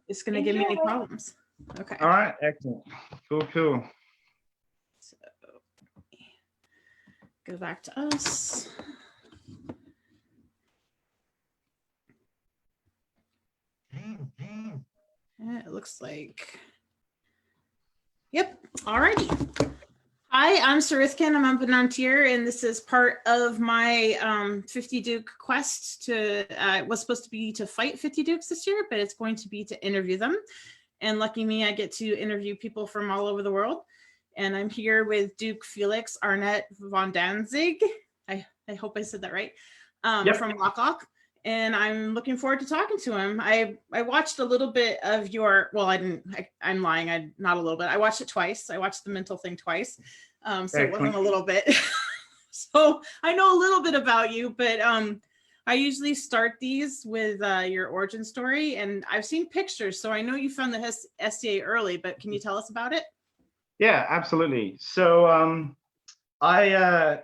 it's going to give me any problems. Okay. All right, excellent. Cool. So go back to us. It looks like, yep, alrighty. Hi, I'm Sarithkin. I'm a Benantier, and this is part of my 50 Duke quest to, it was supposed to be to fight 50 Dukes this year, but it's going to be to interview them. And lucky me, I get to interview people from all over the world. And I'm here with Duke Felix Arnett von Danzig. I hope I said that right, Yep. From Lock. And I'm looking forward to talking to him. I watched a little bit of your, well, I'm lying, not a little bit. I watched it twice. I watched the mental thing twice. So it wasn't a little bit. So I know a little bit about you, but I usually start these with your origin story, and I've seen pictures. So I know you found the SCA early, but can you tell us about it? Yeah, absolutely. So I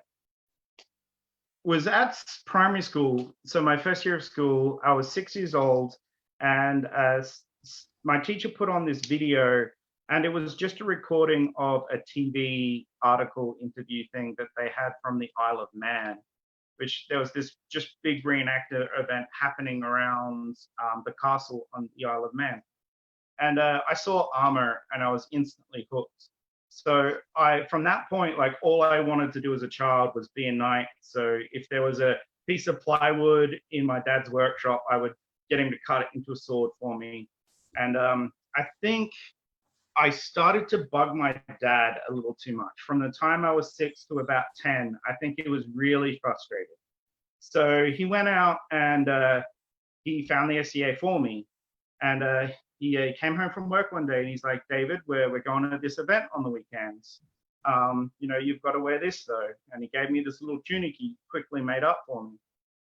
was at primary school. So my first year of school, I was 6 years old, and my teacher put on this video, and it was just a recording of a TV article interview thing that they had from the Isle of Man, which there was this just big reenactor event happening around the castle on the Isle of Man. And I saw armor, and I was instantly hooked. So from that point, like, all I wanted to do as a child was be a knight. So if there was a piece of plywood in my dad's workshop, I would get him to cut it into a sword for me. And I think I started to bug my dad a little too much. From the time I was 6 to about 10, I think he was really frustrated. So he went out and he found the SCA for me. And he came home from work one day and he's like, David, we're going to this event on the weekends. You've got to wear this though. And he gave me this little tunic he quickly made up for me.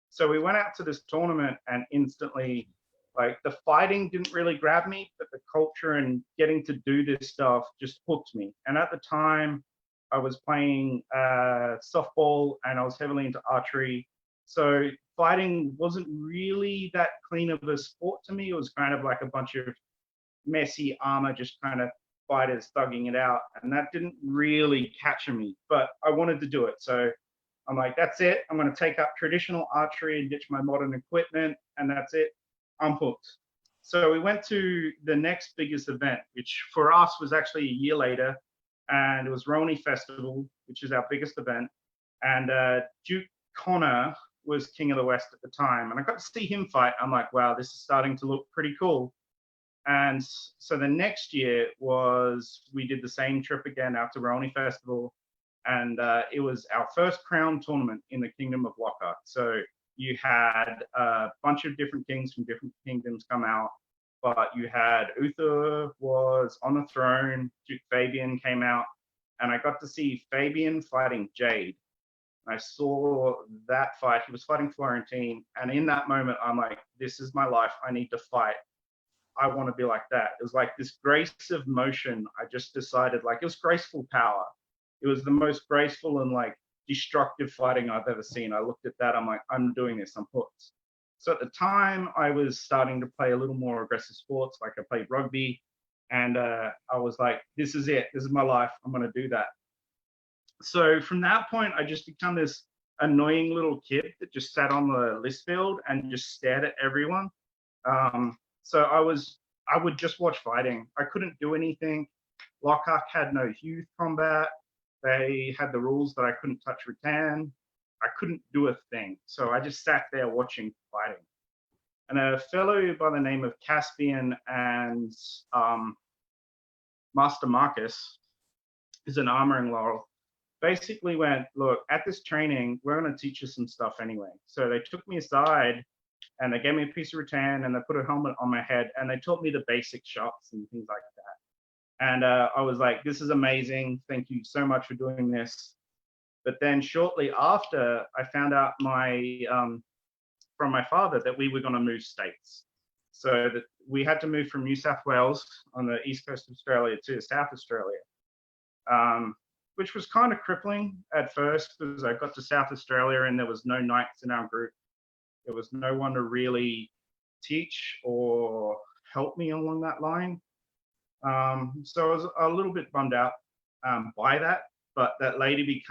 So we went out to this tournament, and instantly, like, the fighting didn't really grab me, but the culture and getting to do this stuff just hooked me. And at the time, I was playing softball, and I was heavily into archery. So fighting wasn't really that clean of a sport to me. It was kind of like a bunch of messy armor, just kind of fighters thugging it out. And that didn't really capture me, but I wanted to do it. So I'm like, that's it. I'm going to take up traditional archery and ditch my modern equipment. And that's it. I'm hooked. So we went to the next biggest event, which for us was actually a year later. And it was Rowan Festival, which is our biggest event. And Duke Connor was King of the West at the time. And I got to see him fight. I'm like, wow, this is starting to look pretty cool. And so the next year we did the same trip again out to Rowan Festival. And it was our first crown tournament in the Kingdom of Lockhart. So you had a bunch of different kings from different kingdoms come out. But you had Uther was on the throne, Duke Fabian came out, and I got to see Fabian fighting Jade. I saw that fight. He was fighting Florentine. And in that moment, I'm like, this is my life. I need to fight. I want to be like that. It was like this grace of motion. I just decided, like, it was graceful power. It was the most graceful and, like, destructive fighting I've ever seen. I looked at that. I'm like, I'm doing this. I'm hooked. So at the time, I was starting to play a little more aggressive sports. Like, I played rugby. And I was like, this is it. This is my life. I'm going to do that. So from that point, I just become this annoying little kid that just sat on the list field and just stared at everyone. So I would just watch fighting. I couldn't do anything. Lockhart had no youth combat. They had the rules that I couldn't touch rattan. I couldn't do a thing. So I just sat there watching fighting. And a fellow by the name of Caspian and Master Marcus, who's an armoring laurel, basically went, look, at this training, we're going to teach you some stuff anyway. So they took me aside and they gave me a piece of rattan and they put a helmet on my head and they taught me the basic shots and things like that. And I was like, this is amazing. Thank you so much for doing this. But then shortly after, I found out from my father that we were going to move states. So that we had to move from New South Wales on the east coast of Australia to South Australia. Which was kind of crippling at first because I got to South Australia and there was no knights in our group. There was no one to really teach or help me along that line. So I was a little bit bummed out by that, but that lady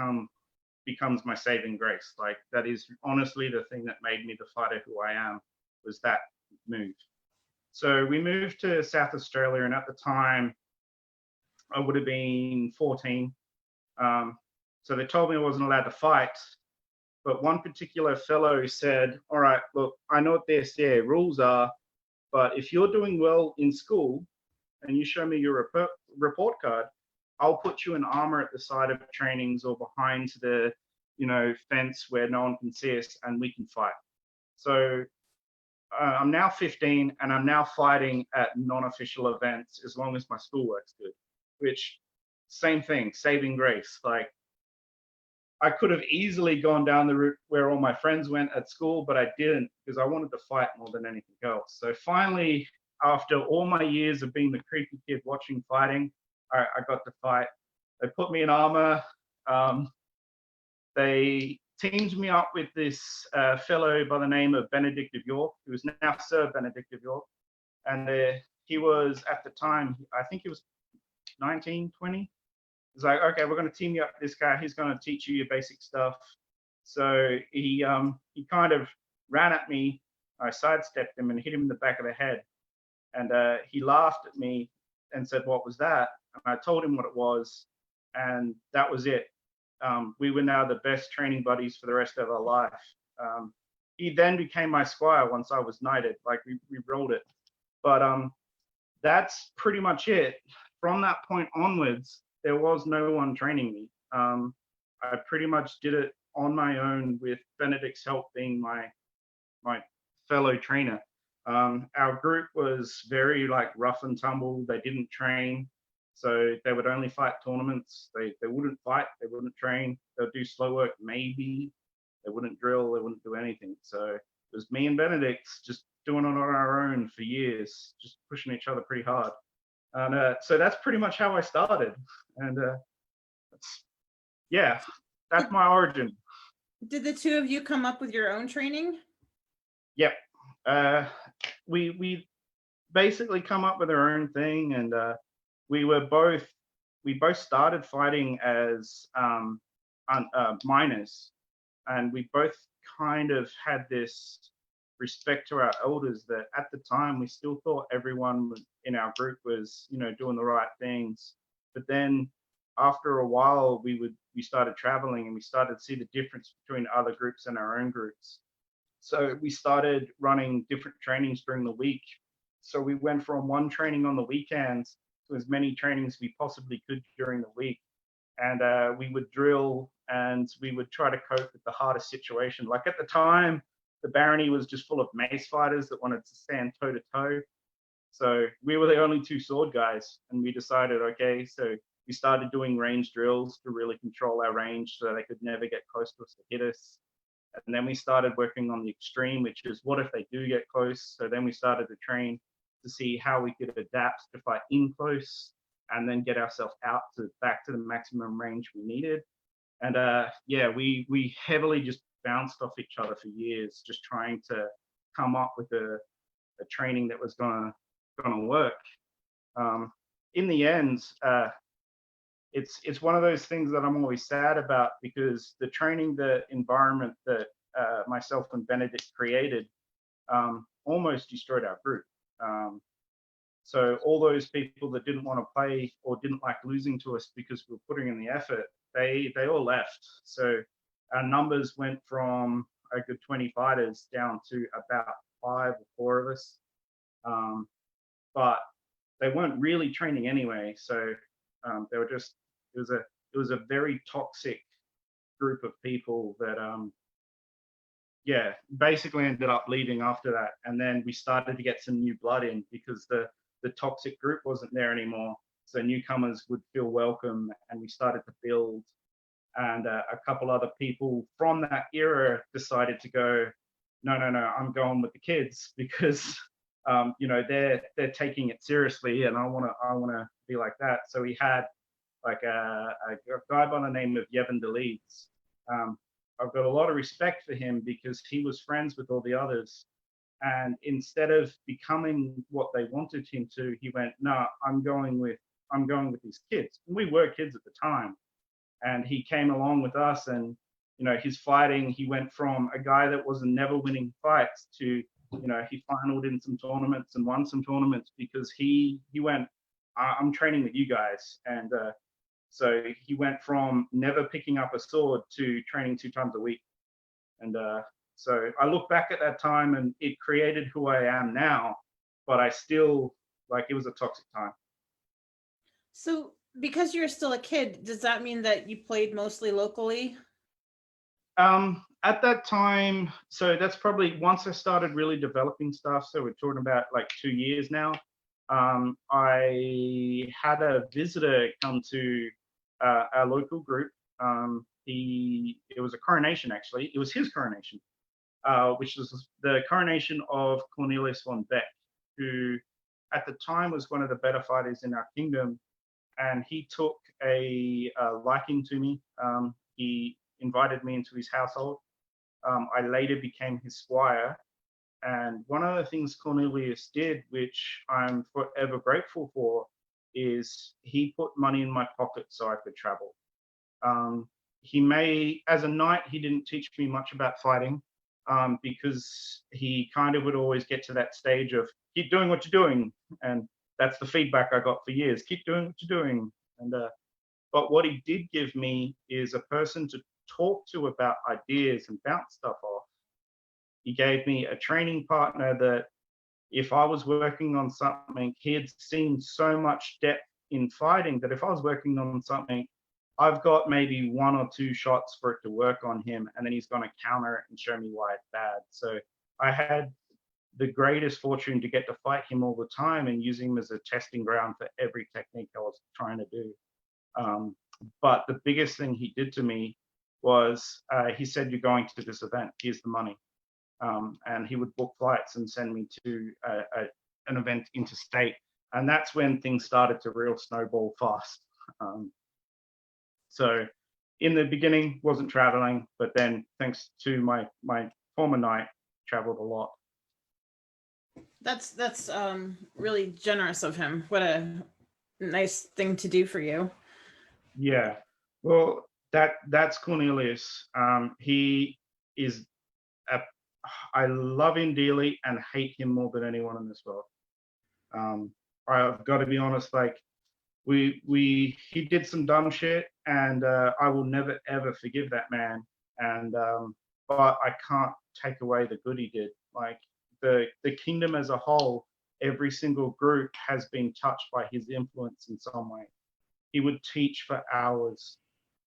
becomes my saving grace. Like, that is honestly the thing that made me the fighter who I am, was that move. So we moved to South Australia, and at the time I would have been 14. So they told me I wasn't allowed to fight, but one particular fellow said, all right, look, I know what their rules are, but if you're doing well in school and you show me your report card, I'll put you in armor at the side of trainings or behind the, fence where no one can see us, and we can fight. So I'm now 15, and I'm now fighting at non-official events as long as my schoolwork's good, which, same thing, saving grace. Like, I could have easily gone down the route where all my friends went at school, but I didn't, because I wanted to fight more than anything else. So finally, after all my years of being the creepy kid watching fighting, I got to fight. They put me in armor. They teamed me up with this fellow by the name of Benedict of York, who is now Sir Benedict of York. And he was, at the time, I think he was 19, 20. He's like, okay, we're going to team you up with this guy. He's going to teach you your basic stuff. So he kind of ran at me. I sidestepped him and hit him in the back of the head. And he laughed at me and said, what was that? And I told him what it was. And that was it. We were now the best training buddies for the rest of our life. He then became my squire once I was knighted. Like, we rolled it. But that's pretty much it. From that point onwards, there was no one training me. I pretty much did it on my own, with Benedict's help being my fellow trainer. Our group was very rough and tumble. They didn't train. So they would only fight tournaments. They wouldn't fight. They wouldn't train. They'd do slow work, maybe. They wouldn't drill. They wouldn't do anything. So it was me and Benedict just doing it on our own for years, just pushing each other pretty hard. And so that's pretty much how I started. And that's my origin. Did the two of you come up with your own training? Yep. We basically come up with our own thing, and we both started fighting as minors, and we both kind of had this respect to our elders that at the time we still thought everyone in our group was, doing the right things. But then after a while, we started traveling, and we started to see the difference between other groups and our own groups. So we started running different trainings during the week. So we went from one training on the weekends to as many trainings we possibly could during the week. And we would drill, and we would try to cope with the hardest situation. Like, at the time, the barony was just full of mace fighters that wanted to stand toe to toe. So we were the only two sword guys, and we decided, okay, so we started doing range drills to really control our range so they could never get close to us to hit us. And then we started working on the extreme, which is what if they do get close? So then we started to train to see how we could adapt to fight in close, and then get ourselves back to the maximum range we needed. And we heavily just bounced off each other for years, just trying to come up with a training that was gonna work. In the end, it's one of those things that I'm always sad about, because the environment that myself and Benedict created almost destroyed our group. So all those people that didn't want to play or didn't like losing to us because we were putting in the effort, they all left. So our numbers went from a good 20 fighters down to about 5 or 4 of us. But they weren't really training anyway. So they were just, it was a very toxic group of people that basically ended up leaving after that. And then we started to get some new blood in, because the toxic group wasn't there anymore. So newcomers would feel welcome, and we started to build. And a couple other people from that era decided to go, no, I'm going with the kids, because they're taking it seriously, and I want to be like that. So we had like a guy by the name of Yevon de Leeds. I've got a lot of respect for him, because he was friends with all the others. And instead of becoming what they wanted him to, he went, no, I'm going with these kids. And we were kids at the time. And he came along with us, and his fighting, he went from a guy that was never winning fights to, he finaled in some tournaments and won some tournaments because he went, I'm training with you guys. And so he went from never picking up a sword to training 2 times a week. And so I look back at that time, and it created who I am now, but I still, it was a toxic time. So because you're still a kid, does that mean that you played mostly locally? At that time, so that's probably once I started really developing stuff. So we're talking about 2 years now. I had a visitor come to our local group. It was a coronation, actually. It was his coronation, which was the coronation of Cornelius von Beck, who at the time was one of the better fighters in our kingdom. And he took a liking to me. He invited me into his household. I later became his squire. And one of the things Cornelius did, which I'm forever grateful for, is he put money in my pocket so I could travel. As a knight, he didn't teach me much about fighting, because he kind of would always get to that stage of, keep doing what you're doing. And that's the feedback I got for years. Keep doing what you're doing. And but what he did give me is a person to talk to about ideas and bounce stuff off. He gave me a training partner that if I was working on something, he had seen so much depth in fighting that if I was working on something, I've got maybe 1 or 2 shots for it to work on him, and then he's going to counter it and show me why it's bad. So I had the greatest fortune to get to fight him all the time and use him as a testing ground for every technique I was trying to do. But the biggest thing he did to me was he said, you're going to this event, here's the money. And he would book flights and send me to an event interstate. And that's when things started to real snowball fast. So in the beginning, wasn't traveling, but then thanks to my former knight, traveled a lot. That's really generous of him. What a nice thing to do for you. Yeah, well, that's Cornelius. He is I love him dearly and hate him more than anyone in this world. I've got to be honest, he did some dumb shit, and I will never ever forgive that man. And but I can't take away the good he did. The kingdom as a whole, every single group has been touched by his influence in some way. He would teach for hours.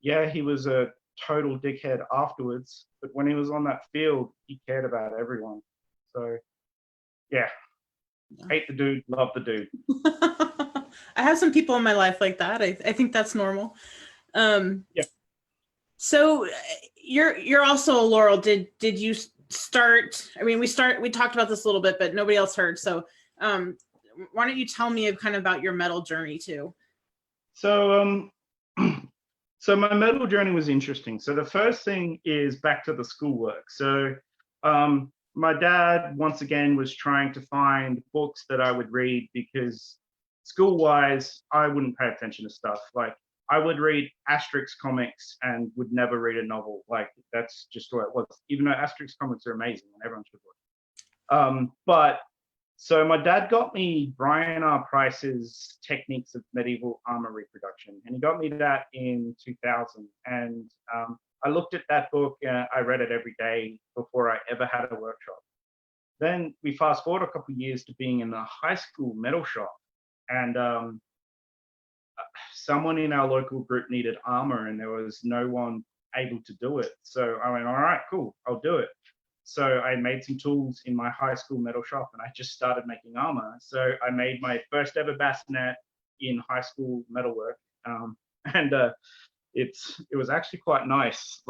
Yeah, he was a total dickhead afterwards, but when he was on that field, he cared about everyone. So yeah. Hate the dude, love the dude. I have some people in my life like that. I think that's normal. Yeah. So you're also a Laurel. Did you start? I mean, we talked about this a little bit, but nobody else heard. So why don't you tell me kind of about your metal journey too? So so my metal journey was interesting. So the first thing is back to the schoolwork. So my dad, once again, was trying to find books that I would read because school-wise, I wouldn't pay attention to stuff. I would read Asterix comics and would never read a novel. That's just what it was, even though Asterix comics are amazing and everyone should watch. So my dad got me Brian R. Price's Techniques of Medieval Armor Reproduction, and he got me that in 2000. And I looked at that book, I read it every day before I ever had a workshop. Then we fast forward a couple of years to being in a high school metal shop, and someone in our local group needed armor and there was no one able to do it. So I went, all right, cool, I'll do it. So I made some tools in my high school metal shop and I just started making armor. So I made my first ever bassinet in high school metalwork. And it was actually quite nice.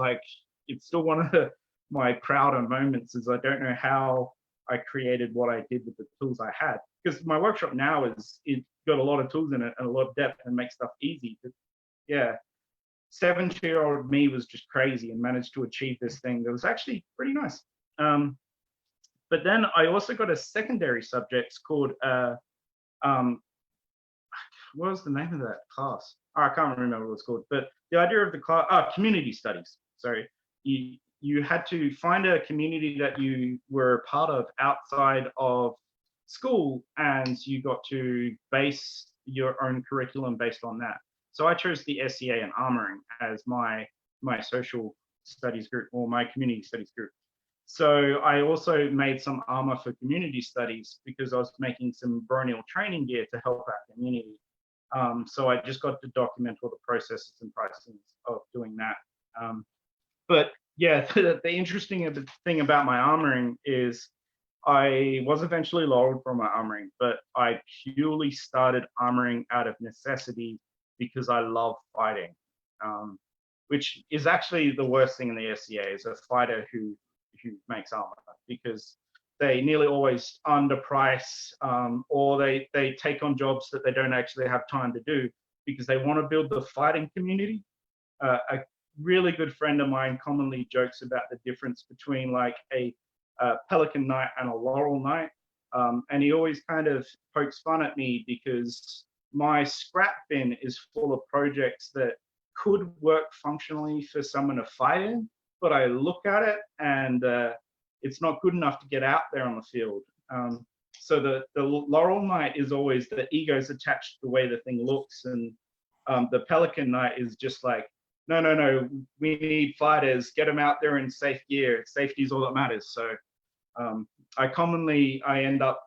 It's still one of my prouder moments is I don't know how I created what I did with the tools I had. Because my workshop now it's got a lot of tools in it and a lot of depth and makes stuff easy. But yeah, 17-year-old me was just crazy and managed to achieve this thing that was actually pretty nice. But then I also got a secondary subject called what was the name of that class? Oh, I can't remember what it's called. But the idea of the class, community studies. Sorry, you had to find a community that you were part of outside of school, and you got to base your own curriculum based on that. So I chose the SEA and armoring as my social studies group, or my community studies group. So I also made some armor for community studies because I was making some baronial training gear to help our community. So I just got to document all the processes and pricing of doing that. But yeah, the interesting thing about my armoring is I was eventually lowered from my armoring, but I purely started armoring out of necessity because I love fighting, which is actually the worst thing in the SCA is a fighter who makes armor, because they nearly always underprice, or they take on jobs that they don't actually have time to do because they want to build the fighting community. A really good friend of mine commonly jokes about the difference between like a Pelican Knight and a Laurel Knight. And he always kind of pokes fun at me because my scrap bin is full of projects that could work functionally for someone to fight in, but I look at it and it's not good enough to get out there on the field. So the Laurel Knight is always, the ego's attached to the way the thing looks, and the Pelican Knight is just like, no, we need fighters, get them out there in safe gear. Safety is all that matters. So I end up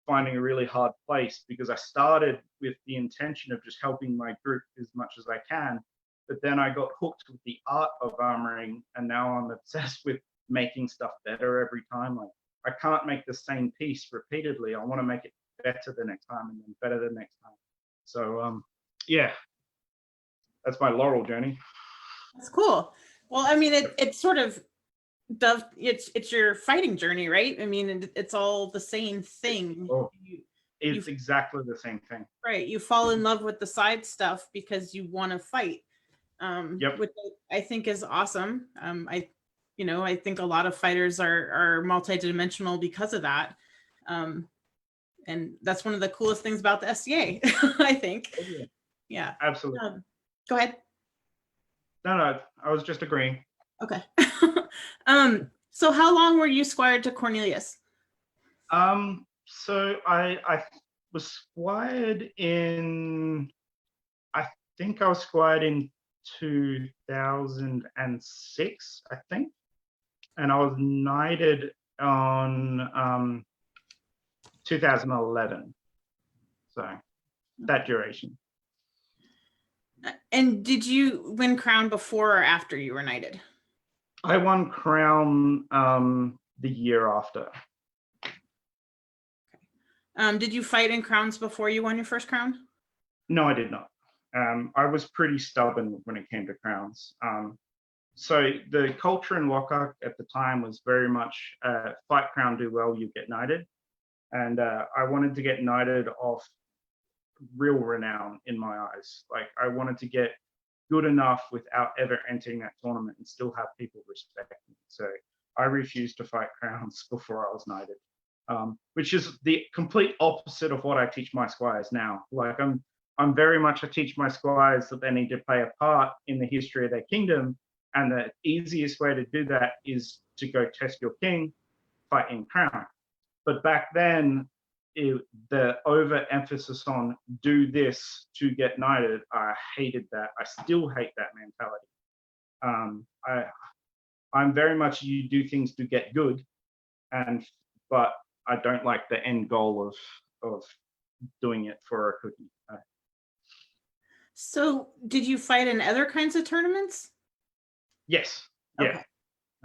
finding a really hard place because I started with the intention of just helping my group as much as I can, but then I got hooked with the art of armoring, and now I'm obsessed with making stuff better every time. Like, I can't make the same piece repeatedly. I want to make it better the next time and then better the next time. So yeah, that's my Laurel journey. That's cool. Well, I mean, it sort of does. It's your fighting journey, right? I mean, it's all the same thing. Oh, it's exactly the same thing. Right. You fall in love with the side stuff because you want to fight. Yep. Which I think is awesome. I think a lot of fighters are multidimensional because of that. And that's one of the coolest things about the SCA, I think. Oh, yeah. Absolutely. Go ahead. No, I was just agreeing. Okay. So how long were you squired to Cornelius? So I was squired in, I think I was squired in 2006, I think. And I was knighted on 2011. So that duration. And did you win crown before or after you were knighted? I won crown the year after. Did you fight in crowns before you won your first crown? No, I did not. I was pretty stubborn when it came to crowns. So the culture in Lockhart at the time was very much fight crown, do well, you get knighted. And I wanted to get knighted off real renown in my eyes. Like, I wanted to get good enough without ever entering that tournament and still have people respect me. So I refused to fight crowns before I was knighted, which is the complete opposite of what I teach my squires now. Like, I'm very much, I teach my squires that they need to play a part in the history of their kingdom, and the easiest way to do that is to go test your king, fight in crown. But back then, the overemphasis on do this to get knighted, I hated that. I still hate that mentality. I'm very much, you do things to get good, but I don't like the end goal of doing it for a cookie. So did you fight in other kinds of tournaments? Yes. Okay.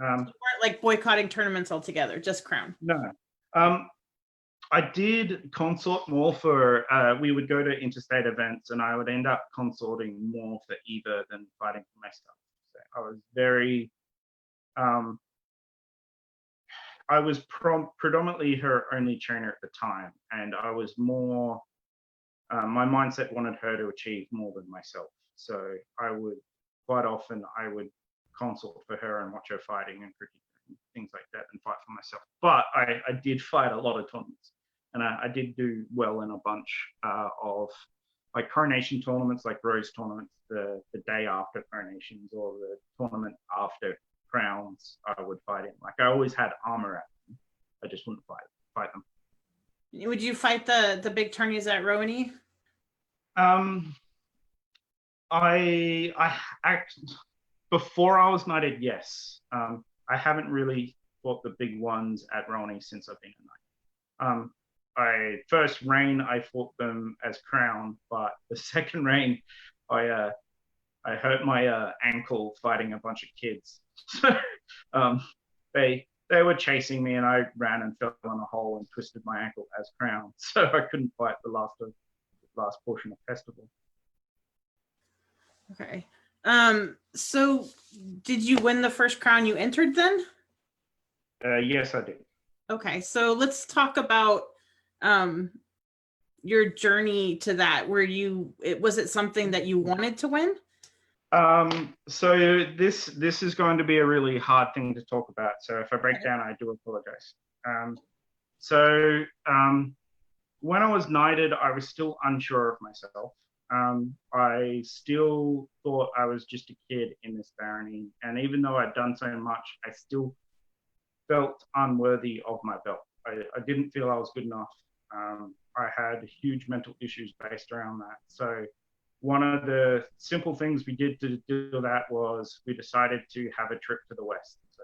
Yeah. You weren't like boycotting tournaments altogether, just crown. No. I did consort more for, we would go to interstate events and I would end up consorting more for Eva than fighting for myself. So I was very, I was predominantly her only trainer at the time, and I was more, my mindset wanted her to achieve more than myself. So I would, quite often, I would consort for her and watch her fighting and critique her. things like that and fight for myself. But I did fight a lot of tournaments, and I did do well in a bunch of like coronation tournaments, like rose tournaments, the day after coronations or the tournament after crowns. I would fight in. Like I always had armor at them. I just wouldn't fight them. Would you fight the big tourneys at Rowan? I before I was knighted, yes. I haven't really fought the big ones at Rowan since I've been a knight. First reign I fought them as crown, but the second reign I hurt my ankle fighting a bunch of kids. They were chasing me and I ran and fell in a hole and twisted my ankle as crown, so I couldn't fight the last portion of festival. Okay. So did you win the first crown you entered then? Yes, I did. Okay, so let's talk about your journey to that. Was it something that you wanted to win? So this is going to be a really hard thing to talk about. So if I break down, I do apologize. When I was knighted, I was still unsure of myself. I still thought I was just a kid in this barony, and even though I'd done so much, I still felt unworthy of my belt. I didn't feel I was good enough. I had huge mental issues based around that. So one of the simple things we did to do that was we decided to have a trip to the West. So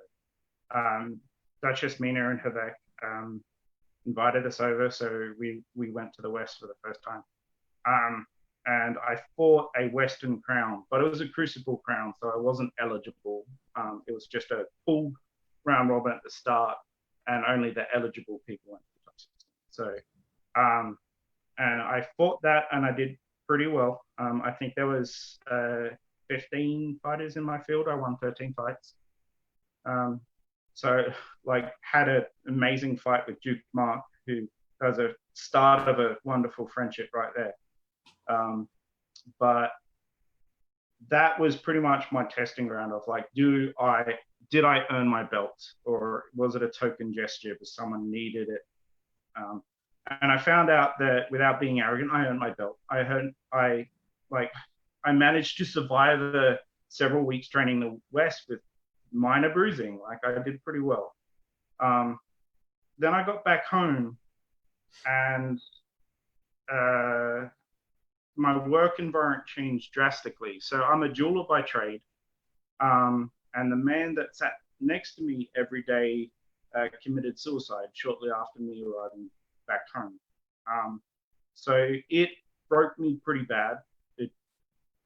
Duchess Mina and Havek invited us over, so we went to the West for the first time. And I fought a Western crown, but it was a crucible crown, so I wasn't eligible. It was just a full round robin at the start, and only the eligible people went to the top 16. So, and I fought that, and I did pretty well. I think there was 15 fighters in my field. I won 13 fights. So, like, had an amazing fight with Duke Mark, who was a start of a wonderful friendship right there. But that was pretty much my testing ground of like, did I earn my belt, or was it a token gesture because someone needed it? And I found out that without being arrogant, I earned my belt. I managed to survive the several weeks training the West with minor bruising. Like I did pretty well. Then I got back home, and my work environment changed drastically. So I'm a jeweler by trade, and the man that sat next to me every day committed suicide shortly after me arriving back home. So it broke me pretty bad. It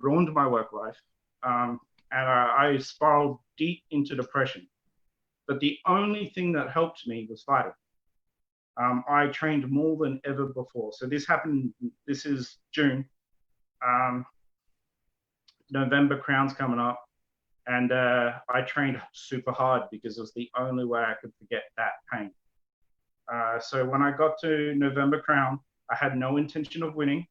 ruined my work life, and I spiraled deep into depression. But the only thing that helped me was fighting. I trained more than ever before. So this is June. November crown's coming up, and I trained super hard because it was the only way I could forget that pain. So when I got to November crown, I had no intention of winning.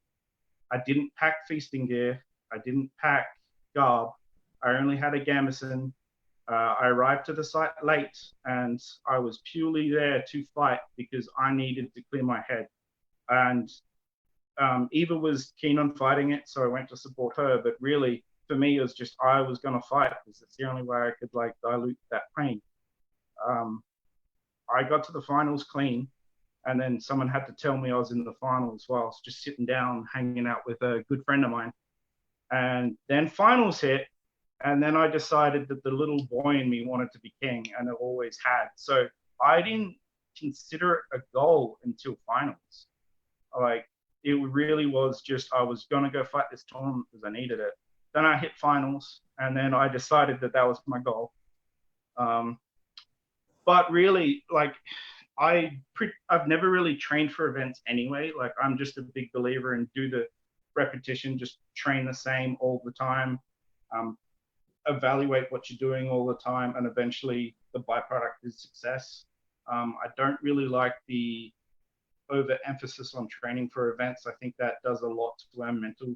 I didn't pack feasting gear. I didn't pack garb. I only had a gambeson. I arrived to the site late, and I was purely there to fight because I needed to clear my head. And Eva was keen on fighting it, so I went to support her. But really, for me, it was just I was going to fight because it's the only way I could like dilute that pain. I got to the finals clean, and then someone had to tell me I was in the finals while I was just sitting down, hanging out with a good friend of mine. And then finals hit, and then I decided that the little boy in me wanted to be king, and it always had. So I didn't consider it a goal until finals. Like, it really was just I was going to go fight this tournament because I needed it. Then I hit finals, and then I decided that was my goal. But really, like, I've never really trained for events anyway. Like, I'm just a big believer in do the repetition, just train the same all the time, evaluate what you're doing all the time, and eventually the byproduct is success. I don't really like the overemphasis on training for events. I think that does a lot to our mental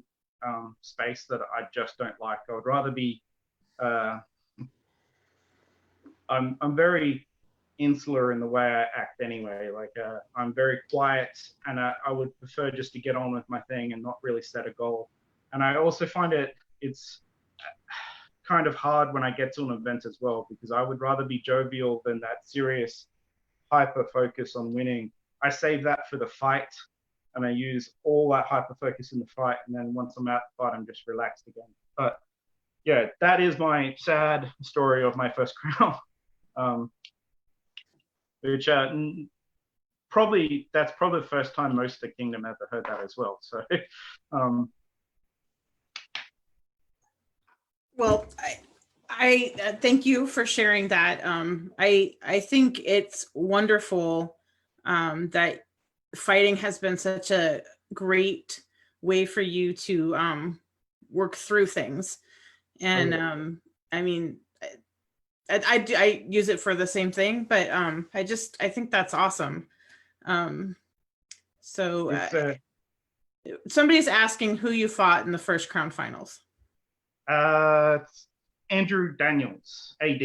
space that I just don't like. I would rather be I'm very insular in the way I act anyway. Like I'm very quiet, and I would prefer just to get on with my thing and not really set a goal. And I also find it's kind of hard when I get to an event as well, because I would rather be jovial than that serious hyper focus on winning. I save that for the fight, and I use all that hyper focus in the fight, and then once I'm out the fight, I'm just relaxed again. But yeah, that is my sad story of my first crown. Which that's probably the first time most of the kingdom ever heard that as well. So Well, I thank you for sharing that. I think it's wonderful that fighting has been such a great way for you to work through things. And I mean, I use it for the same thing, but I think that's awesome. So somebody's asking who you fought in the first Crown Finals. Andrew Daniels, AD,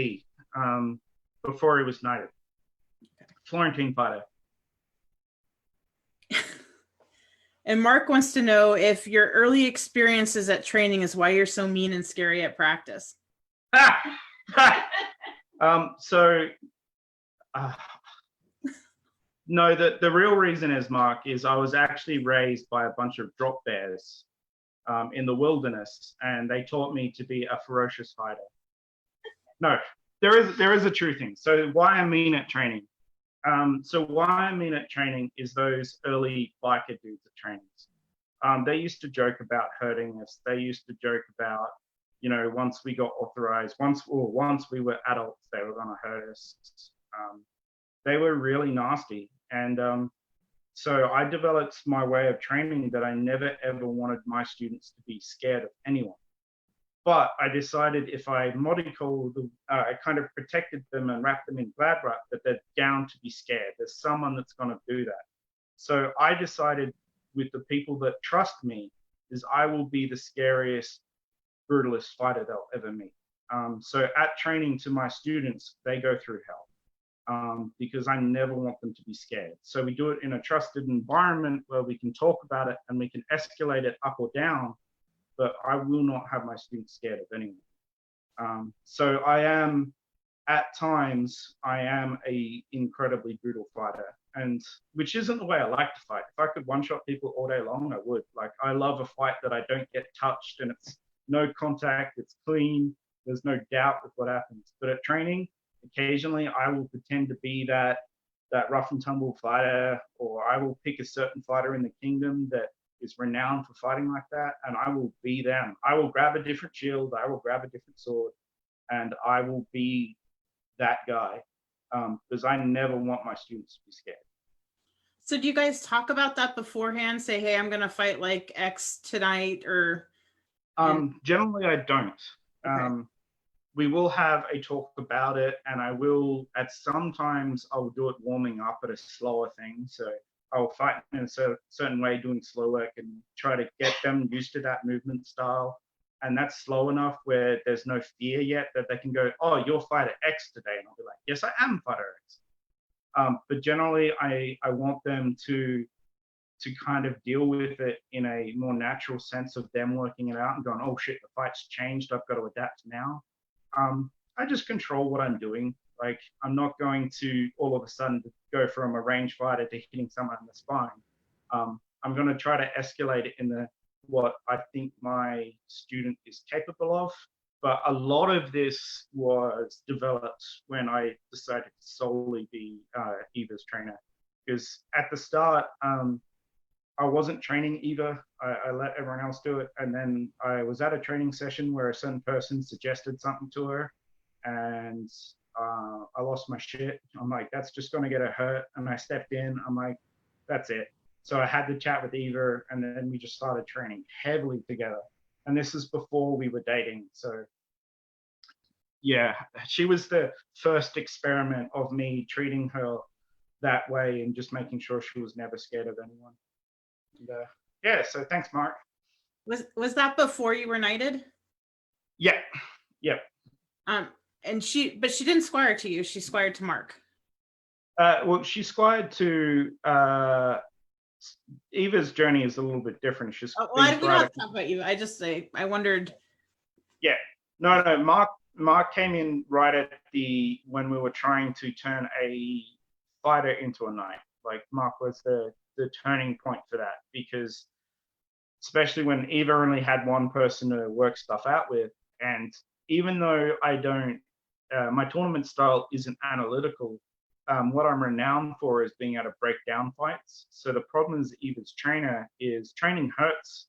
before he was knighted. Florentine fighter. And Mark wants to know if your early experiences at training is why you're so mean and scary at practice. No, the real reason is, Mark, is I was actually raised by a bunch of drop bears in the wilderness, and they taught me to be a ferocious fighter. No, there is a true thing. So why I'm mean at training. Why I'm mean at training is those early biker dudes at trainings. They used to joke about hurting us. They used to joke about, you know, once we got authorized, once we were adults, they were going to hurt us. They were really nasty. And so I developed my way of training that I never, ever wanted my students to be scared of anyone. But I decided if I I kind of protected them and wrapped them in glad wrap, that they're down to be scared. There's someone that's going to do that. So I decided with the people that trust me is I will be the scariest, brutalist fighter they'll ever meet. So at training to my students, they go through hell because I never want them to be scared. So we do it in a trusted environment where we can talk about it and we can escalate it up or down, but I will not have my students scared of anyone. So I am, at times, I am a incredibly brutal fighter, and which isn't the way I like to fight. If I could one-shot people all day long, I would. Like, I love a fight that I don't get touched and it's no contact, it's clean, there's no doubt with what happens. But at training, occasionally I will pretend to be that rough and tumble fighter, or I will pick a certain fighter in the kingdom that is renowned for fighting like that, and I will be them. I will grab a different shield, I will grab a different sword, and I will be that guy, because I never want my students to be scared. So do you guys talk about that beforehand? Say, hey, I'm going to fight like X tonight, or? Generally, I don't. Okay. We will have a talk about it, and I will, sometimes I'll do it warming up at a slower thing. So I'll fight in a certain way, doing slow work, and try to get them used to that movement style. And that's slow enough where there's no fear yet that they can go, oh, you're fighter X today. And I'll be like, yes, I am fighter X. But generally, I want them to kind of deal with it in a more natural sense of them working it out and going, oh shit, the fight's changed, I've got to adapt now. I just control what I'm doing. Like, I'm not going to all of a sudden go from a range fighter to hitting someone in the spine. I'm going to try to escalate it in what I think my student is capable of. But a lot of this was developed when I decided to solely be Eva's trainer. Because at the start, I wasn't training Eva. I let everyone else do it. And then I was at a training session where a certain person suggested something to her, and I lost my shit. I'm like, that's just going to get her hurt. And I stepped in. I'm like, that's it. So I had the chat with Eva, and then we just started training heavily together. And this is before we were dating. So yeah, she was the first experiment of me treating her that way and just making sure she was never scared of anyone. And, yeah, so thanks, Mark. Was that before you were knighted? Yeah, yeah. And but she didn't squire to you. She squired to Mark. Well, she squired to Eva's journey is a little bit different. She's we don't have to talk about you. I wondered. Yeah, no. Mark came in right at when we were trying to turn a fighter into a knight. Like Mark was the turning point for that, because especially when Eva only had one person to work stuff out with, and even though I don't, my tournament style isn't analytical. What I'm renowned for is being able to break down fights. So the problem is Eva's trainer is training hurts,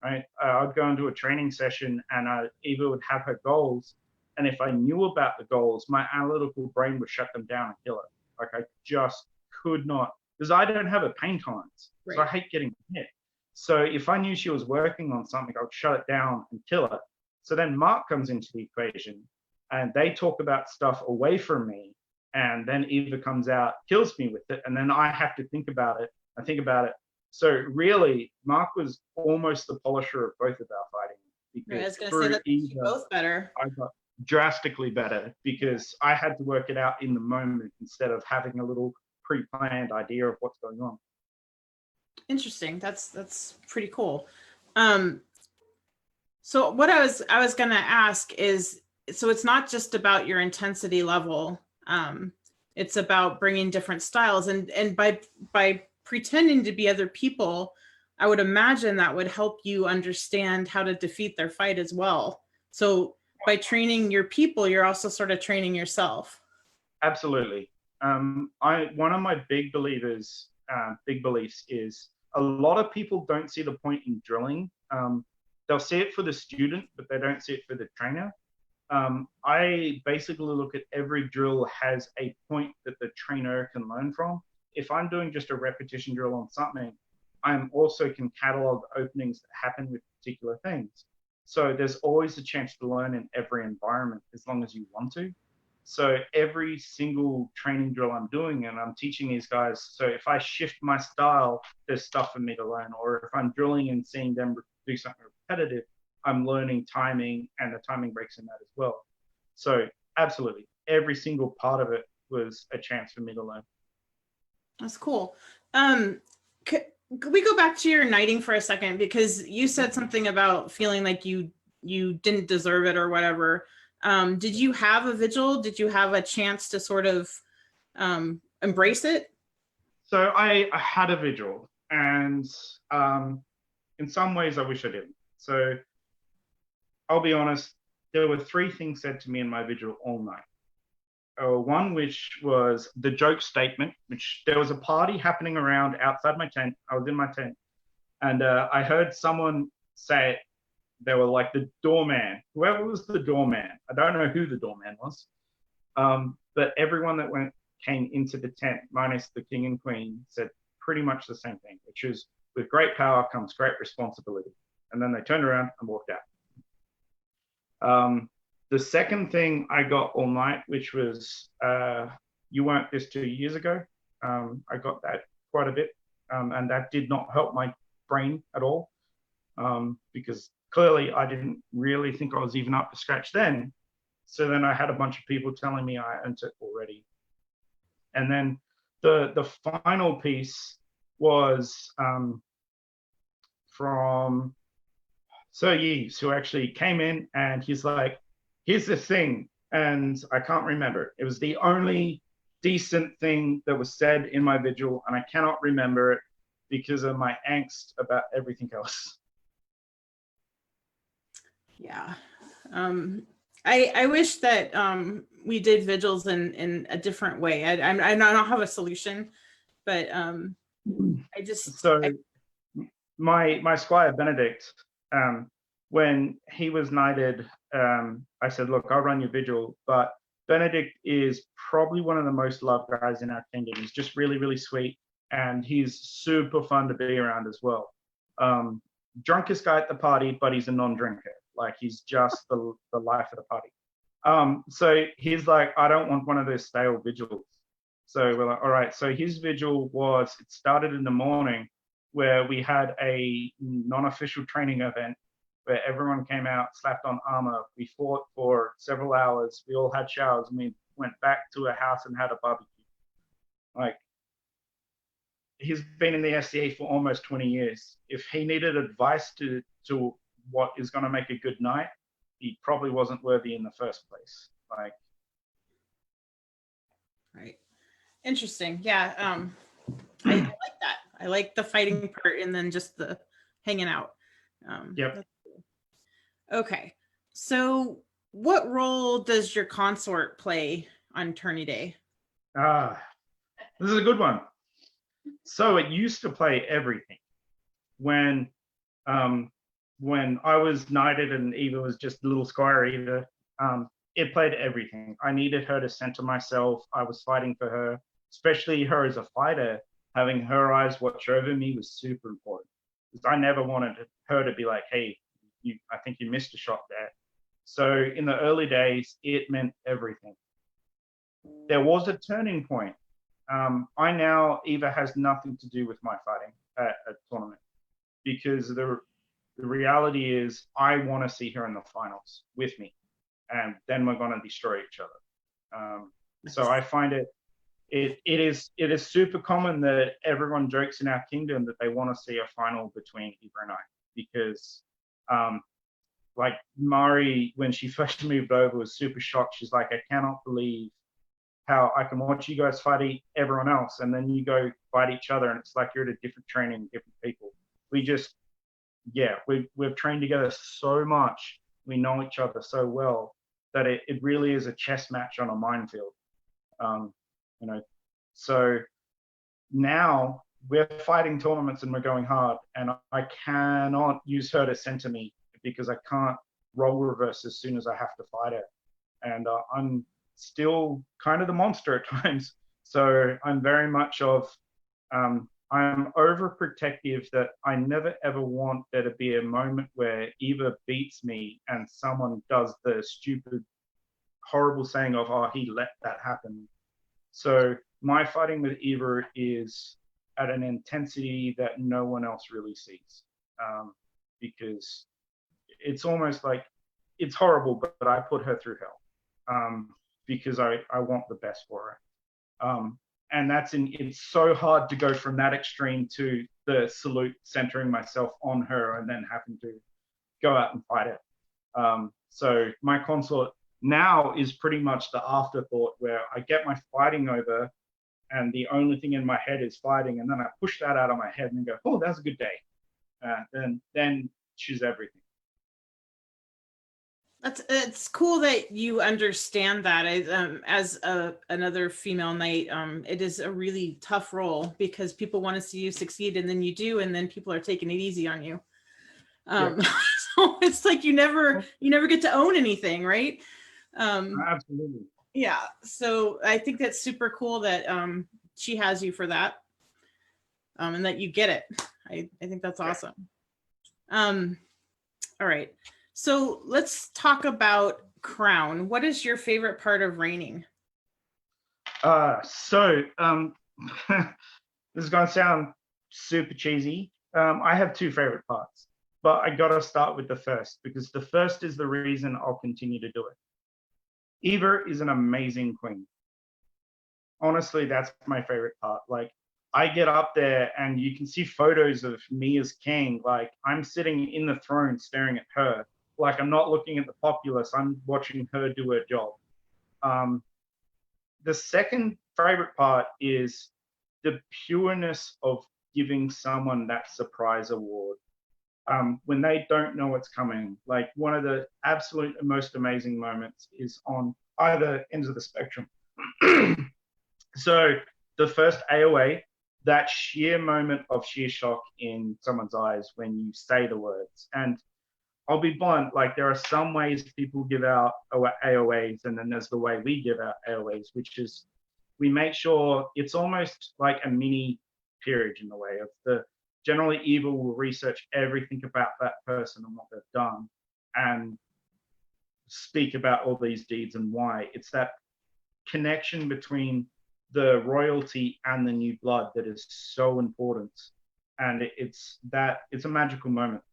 right? I'd go into a training session and Eva would have her goals. And if I knew about the goals, my analytical brain would shut them down and kill it. Like I just could not, because I don't have a pain tolerance. Right. So I hate getting hit. So if I knew she was working on something, I would shut it down and kill it. So then Mark comes into the equation and they talk about stuff away from me. And then Eva comes out, kills me with it, and then I have to think about it. I think about it. So really, Mark was almost the polisher of both of our fighting. Because I was going to say that Eva, both better. I got drastically better because I had to work it out in the moment instead of having a little pre-planned idea of what's going on. Interesting. That's pretty cool. So what I was going to ask is, so it's not just about your intensity level. It's about bringing different styles, and by pretending to be other people, I would imagine that would help you understand how to defeat their fight as well. So by training your people, you're also sort of training yourself. Absolutely. One of my big beliefs is a lot of people don't see the point in drilling. They'll see it for the student, but they don't see it for the trainer. I basically look at every drill has a point that the trainer can learn from. If I'm doing just a repetition drill on something, I'm also can catalog openings that happen with particular things. So there's always a chance to learn in every environment as long as you want to. So every single training drill I'm doing, and I'm teaching these guys, so if I shift my style, there's stuff for me to learn. Or if I'm drilling and seeing them do something repetitive, I'm learning timing, and the timing breaks in that as well. So absolutely, every single part of it was a chance for me to learn. That's cool. Could we go back to your knighting for a second? Because you said something about feeling like you didn't deserve it or whatever. Did you have a vigil? Did you have a chance to sort of embrace it? So I had a vigil, and in some ways I wish I didn't. So I'll be honest, there were three things said to me in my vigil all night. One, which was the joke statement, which there was a party happening around outside my tent. I was in my tent, and I heard someone say it. They were like the doorman, whoever was the doorman. I don't know who the doorman was, but everyone that came into the tent, minus the king and queen, said pretty much the same thing, which is with great power comes great responsibility. And then they turned around and walked out. The second thing I got all night, which was, you weren't this 2 years ago. I got that quite a bit, and that did not help my brain at all, because clearly I didn't really think I was even up to scratch then. So then I had a bunch of people telling me I earned it already. And then the final piece was from Sir Yeeves, who actually came in and he's like, here's the thing, and I can't remember. It was the only decent thing that was said in my vigil, and I cannot remember it because of my angst about everything else. Yeah. I wish that we did vigils in a different way. I don't have a solution, but my squire Benedict, when he was knighted, I said, look, I'll run your vigil, but Benedict is probably one of the most loved guys in our kingdom. He's just really, really sweet, and he's super fun to be around as well. Drunkest guy at the party, but he's a non-drinker. Like, he's just the life of the party. So he's like, I don't want one of those stale vigils. So we're like, all right. So his vigil it started in the morning where we had a non-official training event where everyone came out, slapped on armor. We fought for several hours. We all had showers, and we went back to a house and had a barbecue. Like, he's been in the SCA for almost 20 years. If he needed advice to what is going to make a good night, he probably wasn't worthy in the first place. Like, Right. Interesting. Yeah. I like that. I like the fighting part and then just the hanging out. yep. That's cool. Okay. So what role does your consort play on Tourney Day? This is a good one. So it used to play everything. When I was knighted and Eva was just little Squire Eva, it played everything. I needed her to center myself. I was fighting for her, especially her as a fighter. Having her eyes watch over me was super important, because I never wanted her to be like, hey, I think you missed a shot there. So in the early days, it meant everything. There was a turning point. Eva has nothing to do with my fighting at a tournament, because the reality is I want to see her in the finals with me, and then we're going to destroy each other. So I find it is super common that everyone jokes in our kingdom that they want to see a final between Eva and I, because like Mari, when she first moved over, was super shocked. She's like, I cannot believe how I can watch you guys fight everyone else, and then you go fight each other, and it's like you're at a different training, different people. We've trained together so much. We know each other so well that it really is a chess match on a minefield. So now we're fighting tournaments and we're going hard, and I cannot use her to center me, because I can't roll reverse as soon as I have to fight her. And I'm still kind of the monster at times. So I'm very much of, I'm overprotective, that I never ever want there to be a moment where Eva beats me and someone does the stupid, horrible saying of, oh, he let that happen. So my fighting with Eva is at an intensity that no one else really sees, because it's almost like, it's horrible, but I put her through hell, because I want the best for her. And it's so hard to go from that extreme to the salute, centering myself on her and then having to go out and fight it. So my consort now is pretty much the afterthought, where I get my fighting over and the only thing in my head is fighting, and then I push that out of my head and go, oh, that's a good day. Then she's everything. It's cool that you understand that. As another female knight, it is a really tough role, because people want to see you succeed, and then you do, and then people are taking it easy on you. So it's like you never get to own anything, right? Absolutely. Yeah. So I think that's super cool that she has you for that, and that you get it. I think that's awesome. All right. So let's talk about Crown. What is your favorite part of Reining? This is going to sound super cheesy. I have two favorite parts, but I got to start with the first, because the first is the reason I'll continue to do it. Eva is an amazing queen. Honestly, that's my favorite part. Like, I get up there and you can see photos of me as king. Like, I'm sitting in the throne staring at her. Like, I'm not looking at the populace. I'm watching her do her job. The second favorite part is the pureness of giving someone that surprise award. When they don't know what's coming. Like, one of the absolute most amazing moments is on either ends of the spectrum. So the first AOA, that sheer moment of sheer shock in someone's eyes when you say the words. And I'll be blunt, like, there are some ways people give out AOAs, and then there's the way we give out AOAs, which is we make sure it's almost like a mini peerage in the way of generally Eva will research everything about that person and what they've done and speak about all these deeds and why. It's that connection between the royalty and the new blood that is so important. And it's a magical moment.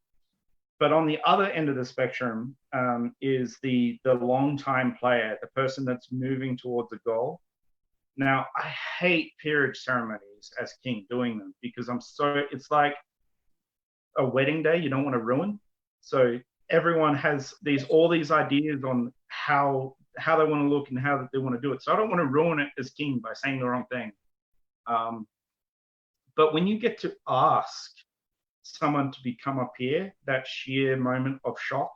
But on the other end of the spectrum is the long time player, the person that's moving towards a goal. Now, I hate peerage ceremonies as king doing them because it's like a wedding day you don't want to ruin. So everyone has all these ideas on how they want to look and how they want to do it. So I don't want to ruin it as king by saying the wrong thing. But when you get to ask someone to become a peer, that sheer moment of shock,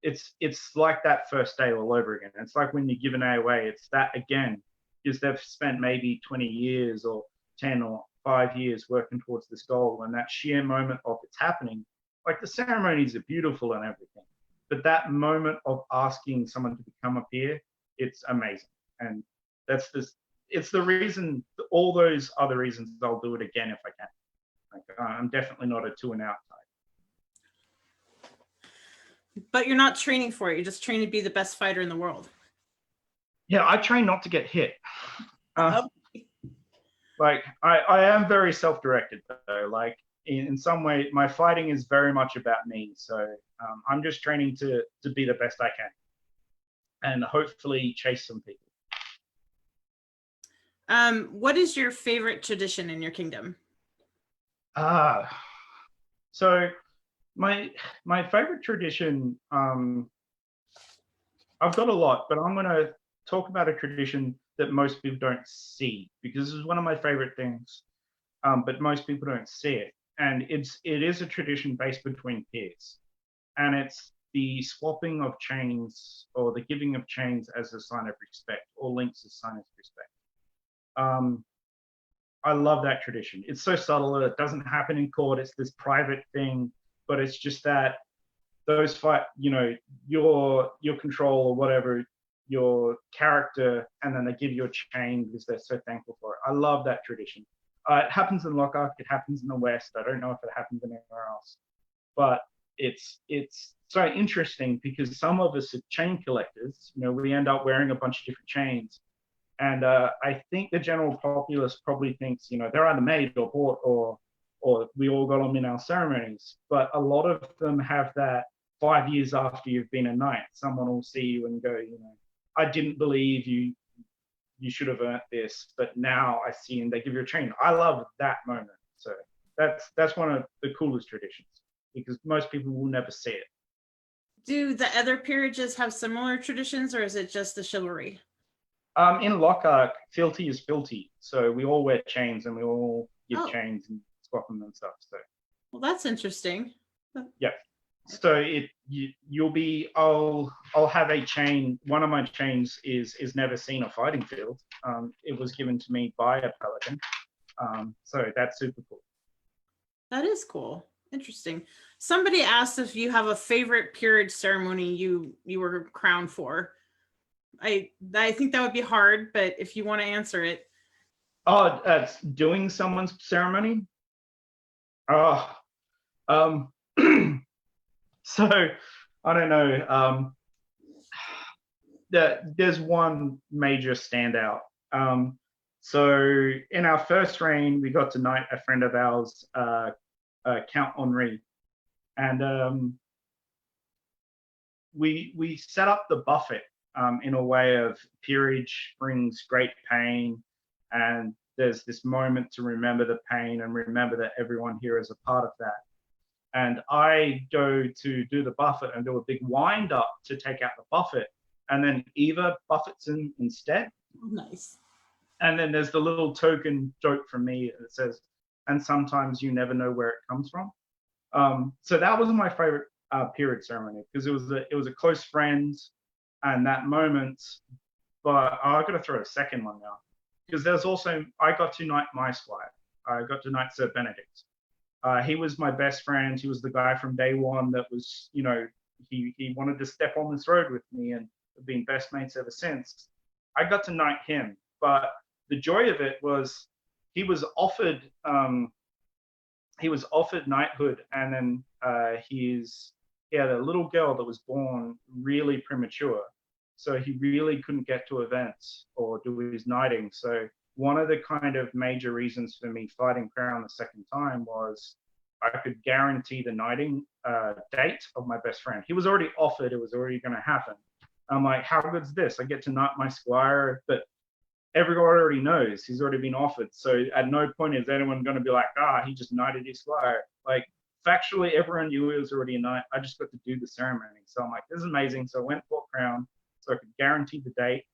it's like that first day all over again. It's like when you give an AOA, it's that again, because they've spent maybe 20 years or 10 or 5 years working towards this goal, and that sheer moment of it's happening. Like the ceremonies are beautiful and everything, but that moment of asking someone to become a peer, it's amazing. And it's the reason, all those other reasons I'll do it again if I can. Like, I'm definitely not a 2 and out type. But you're not training for it. You're just training to be the best fighter in the world. Yeah, I train not to get hit. Like, I am very self-directed, though. Like, in some way, my fighting is very much about me. So I'm just training to be the best I can and hopefully chase some people. What is your favorite tradition in your kingdom? So my favorite tradition, I've got a lot, but I'm going to talk about a tradition that most people don't see because this is one of my favorite things, but most people don't see it. And it is a tradition based between peers, and it's the swapping of chains or the giving of chains as a sign of respect, or links as sign of respect. I love that tradition. It's so subtle. It doesn't happen in court. It's this private thing, but it's just that those fight, your control or whatever, your character, and then they give you a chain because they're so thankful for it. I love that tradition. It happens in Lockhart. It happens in the West. I don't know if it happens anywhere else, but it's so interesting because some of us are chain collectors. We end up wearing a bunch of different chains. And I think the general populace probably thinks, they're either made or bought or we all got them in our ceremonies. But a lot of them have that 5 years after you've been a knight, someone will see you and go, I didn't believe you should have earned this, but now I see, and they give you a chain. I love that moment. So that's one of the coolest traditions because most people will never see it. Do the other peerages have similar traditions, or is it just the chivalry? In Lockhart, fealty is filthy. So we all wear chains and we all give chains and swap them and stuff. So, well, that's interesting. Yeah. So I'll have a chain. One of my chains is never seen a fighting field. It was given to me by a paladin. So that's super cool. That is cool. Interesting. Somebody asked if you have a favorite peerage ceremony you were crowned for. I think that would be hard, but if you want to answer it. Oh, doing someone's ceremony? Oh, so I don't know. There's one major standout. So in our first reign, we got to knight a friend of ours, Count Henri, and we set up the buffet in a way of peerage brings great pain, and there's this moment to remember the pain and remember that everyone here is a part of that. And I go to do the buffet and do a big wind up to take out the buffet, and then Eva buffets him instead. Nice. And then there's the little token joke from me that says, and sometimes you never know where it comes from. So that was my favorite peerage ceremony because it was a close friend and that moment. But I've got to throw a second one now because there's also, I got to knight my squire. I got to knight Sir Benedict. He was my best friend. He was the guy from day one that was, he wanted to step on this road with me and have been best mates ever since. I got to knight him, but the joy of it was he was offered knighthood, and then he had a little girl that was born really premature, so he really couldn't get to events or do his knighting. So one of the kind of major reasons for me fighting Crown the second time was I could guarantee the knighting date of my best friend. He was already offered, it was already going to happen. I'm like, how good's this? I get to knight my squire, but everyone already knows he's already been offered. So at no point is anyone going to be like, he just knighted his squire. Like, factually, everyone knew he was already a knight. I just got to do the ceremony. So I'm like, this is amazing. So I went for crown so I could guarantee the date,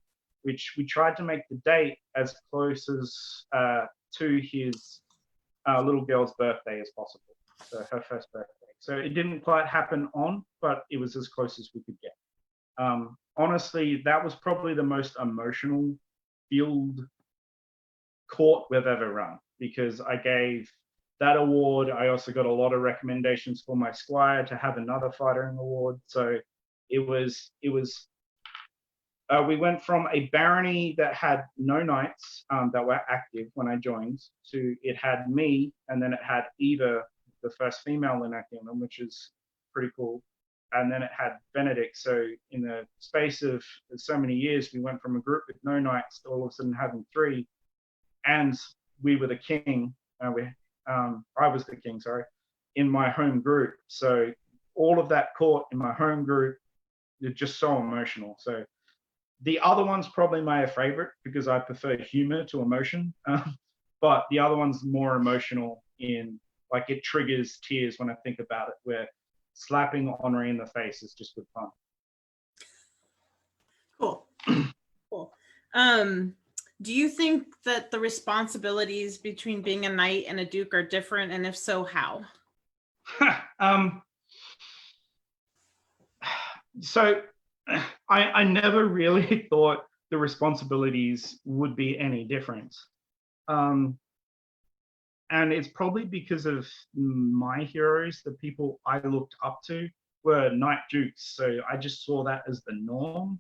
which we tried to make the date as close as to his little girl's birthday as possible. So her first birthday. So it didn't quite happen on, but it was as close as we could get. Honestly, that was probably the most emotional field court we've ever run, because I gave that award. I also got a lot of recommendations for my squire to have another fighting award. So it was we went from a barony that had no knights that were active when I joined to it had me, and then it had Eva, the first female in Acumen, which is pretty cool. And then it had Benedict. So in the space of so many years, we went from a group with no knights to all of a sudden having 3, and we were the king. I was the king, sorry, in my home group. So all of that court in my home group, it's just so emotional. So the other one's probably my favorite because I prefer humor to emotion. But the other one's more emotional in, like, it triggers tears when I think about it, where slapping Henri in the face is just good fun. Cool. Cool. Do you think that the responsibilities between being a knight and a duke are different? And if so, how? So I never really thought the responsibilities would be any different. And it's probably because of my heroes, the people I looked up to were knight dukes. So I just saw that as the norm.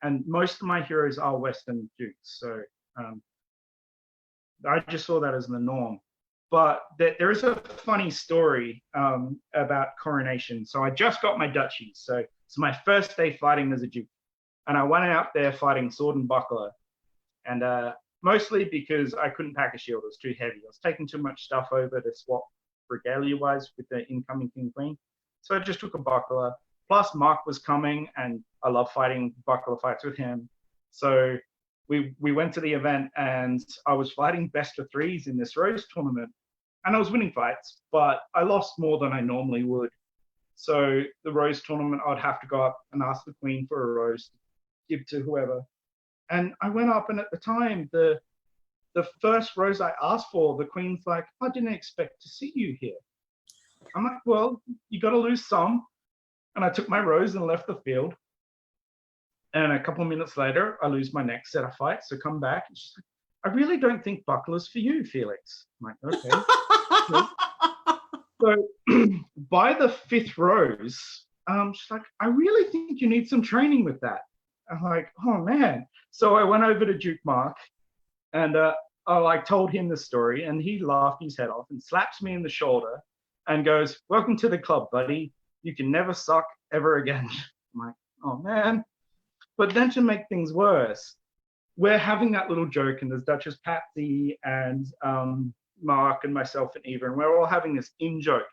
And most of my heroes are Western dukes. So I just saw that as the norm. But there is a funny story about coronation. So I just got my duchy. So it's my first day fighting as a duke. And I went out there fighting sword and buckler. And mostly because I couldn't pack a shield. It was too heavy. I was taking too much stuff over to swap regalia-wise with the incoming king queen. So I just took a buckler. Plus Mark was coming, and I love fighting buckler fights with him. So we went to the event, and I was fighting best of 3s in this rose tournament. And I was winning fights, but I lost more than I normally would. So the rose tournament, I'd have to go up and ask the queen for a rose to give to whoever. And I went up, and at the time, the first rose I asked for, the queen's like, I didn't expect to see you here. I'm like, well, you got to lose some. And I took my rose and left the field. And a couple of minutes later, I lose my next set of fights. So come back. And she's like, I really don't think buckler's for you, Felix. I'm like, okay. So by the 5th rose, she's like, I really think you need some training with that. I'm like, oh man. So I went over to Duke Mark, and I told him the story, and he laughed his head off and slaps me in the shoulder and goes, welcome to the club, buddy. You can never suck ever again. I'm like, oh man. But then to make things worse, we're having that little joke, and there's Duchess Patsy and Mark and myself and Eva, and we're all having this in-joke.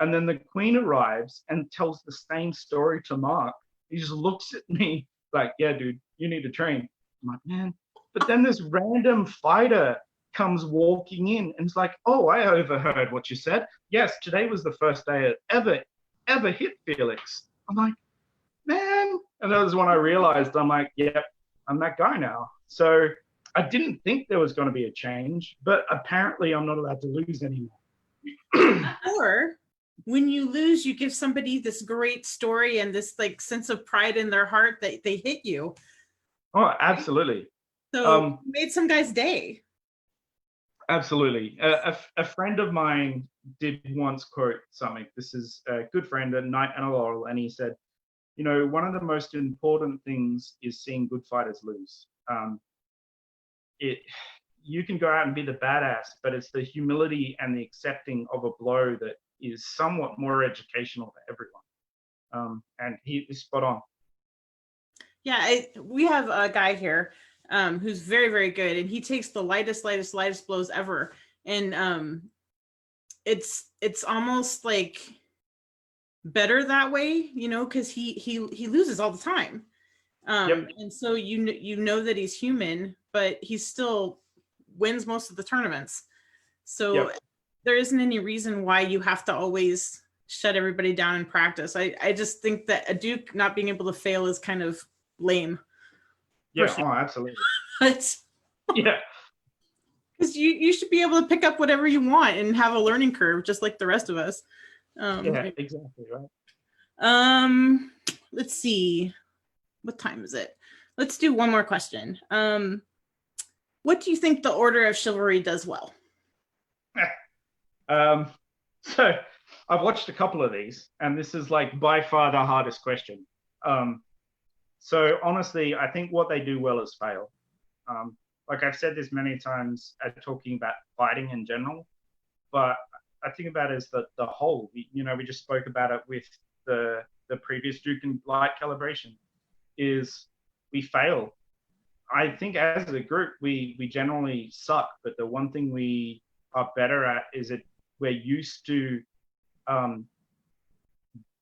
And then the queen arrives and tells the same story to Mark. He just looks at me like, yeah, dude, you need to train. I'm like, man. But then this random fighter comes walking in and it's like, oh, I overheard what you said. Yes, today was the first day I ever hit Felix. I'm like, man. And that was when I realized, I'm like, yep, I'm that guy now. So I didn't think there was going to be a change, but apparently I'm not allowed to lose anymore. Or when you lose, you give somebody this great story and this like sense of pride in their heart that they hit you. Oh, absolutely. So you made some guy's day. Absolutely. A friend of mine did once quote something. This is a good friend, a knight and a laurel, and he said, you know, one of the most important things is seeing good fighters lose. You can go out and be the badass, but it's the humility and the accepting of a blow that is somewhat more educational for everyone. And he is spot on. Yeah, we have a guy here who's very, very good, and he takes the lightest blows ever. And it's almost like better that way, you know, because he loses all the time. Yep. And so you know that he's human, but he still wins most of the tournaments. So Yep. there isn't any reason why you have to always shut everybody down in practice. I just think that a Duke not being able to fail is kind of lame. Yeah. Personally. Oh, absolutely. But Yeah. because you should be able to pick up whatever you want and have a learning curve just like the rest of us. Yeah. Exactly. Right. Let's see. What time is it? Let's do one more question. What do you think the Order of Chivalry does well? So I've watched a couple of these, and this is like by far the hardest question. So honestly, I think what they do well is fail. Like I've said this many times at talking about fighting in general, but I think about it as the whole. You know, we just spoke about it with the previous Duke and Light calibration. Is we fail. I think as a group we generally suck, but the one thing we are better at is we're used to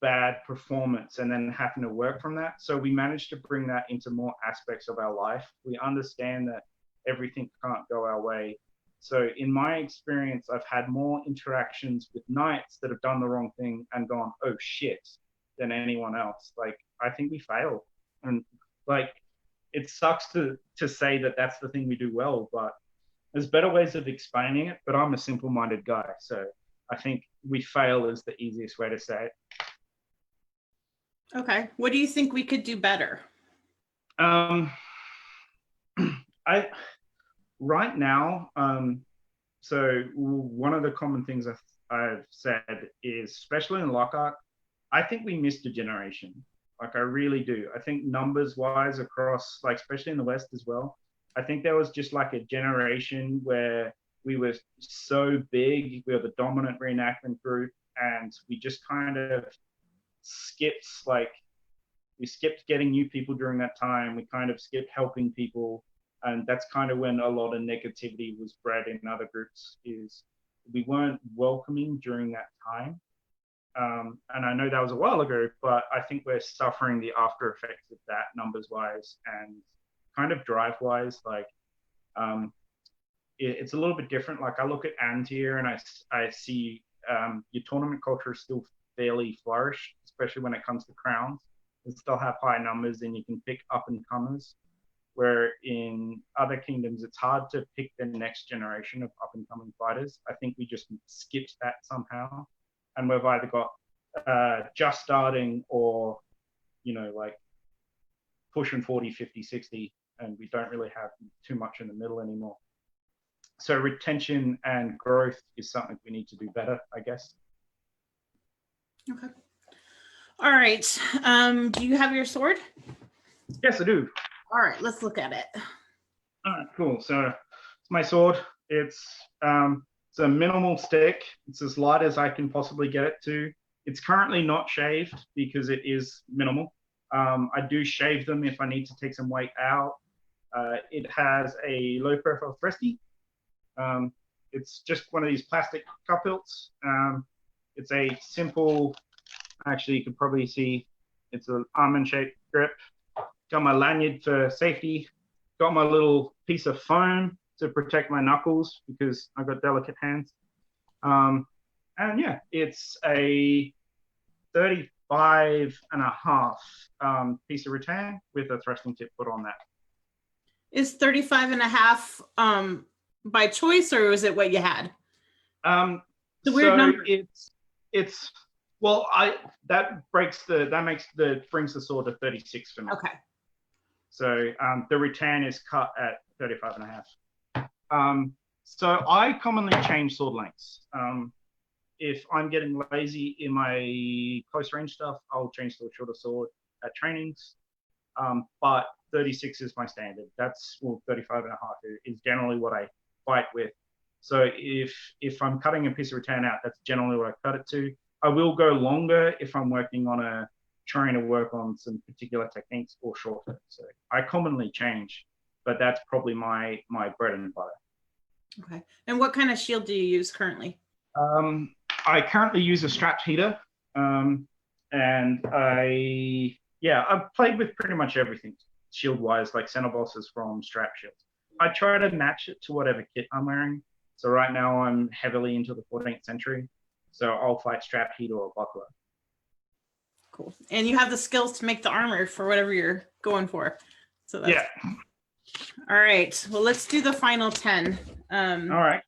bad performance and then having to work from that. So we managed to bring that into more aspects of our life. We understand that everything can't go our way. So in my experience, I've had more interactions with knights that have done the wrong thing and gone, oh shit, than anyone else. Like, I think we fail. And like, it sucks to say that that's the thing we do well, but there's better ways of explaining it. But I'm a simple-minded guy. So I think we fail is the easiest way to say it. Okay. What do you think we could do better? Right now, so one of the common things I've said is, especially in Lockhart, I think we missed a generation. Like I really do. I think numbers wise across, like especially in the West as well, I think there was just like a generation where we were so big, we were the dominant reenactment group, and we just kind of skipped we skipped getting new people during that time. We kind of skipped helping people. And that's kind of when a lot of negativity was bred in other groups, is we weren't welcoming during that time. And I know that was a while ago, but I think we're suffering the after effects of that numbers wise and kind of drive wise. Like it's a little bit different. Like I look at Antier and I see your tournament culture is still fairly flourished, especially when it comes to crowns. You still have high numbers and you can pick up and comers. Where in other kingdoms, it's hard to pick the next generation of up-and-coming fighters. I think we just skipped that somehow. And we've either got just starting or, you know, like pushing 40, 50, 60, and we don't really have too much in the middle anymore. So retention and growth is something we need to do better, I guess. Okay. All right. Do you have your sword? Yes, I do. All right, let's look at it. All right, cool. So it's my sword. It's a minimal stick. It's as light as I can possibly get it to. It's currently not shaved because it is minimal. I do shave them if I need to take some weight out. It has a low profile thrusty. It's just one of these plastic cup hilts. It's a simple, actually you could probably see it's an almond shaped grip. Got my lanyard for safety. Got my little piece of foam to protect my knuckles because I've got delicate hands. And yeah, it's a 35.5 piece of rattan with a thrusting tip put on that. Is 35.5 by choice, or was it what you had? The weird number. It's well, that brings the sword to 36 for me. Okay. So the rattan is cut at 35.5. So I commonly change sword lengths. If I'm getting lazy in my close range stuff, I'll change to a shorter sword at trainings. But 36 is my standard. That's 35.5 is generally what I fight with. So if I'm cutting a piece of rattan out, that's generally what I cut it to. I will go longer if I'm working on trying to work on some particular techniques or shorter. So I commonly change, but that's probably my bread and butter. Okay. And what kind of shield do you use currently? I currently use a strapped heater, and I've played with pretty much everything shield-wise, like center bosses from strap shields. I try to match it to whatever kit I'm wearing. So right now I'm heavily into the 14th century, so I'll fight strapped heater or buckler. Cool. And you have the skills to make the armor for whatever you're going for. So that's Yeah. All right. Well, let's do the final 10. All right.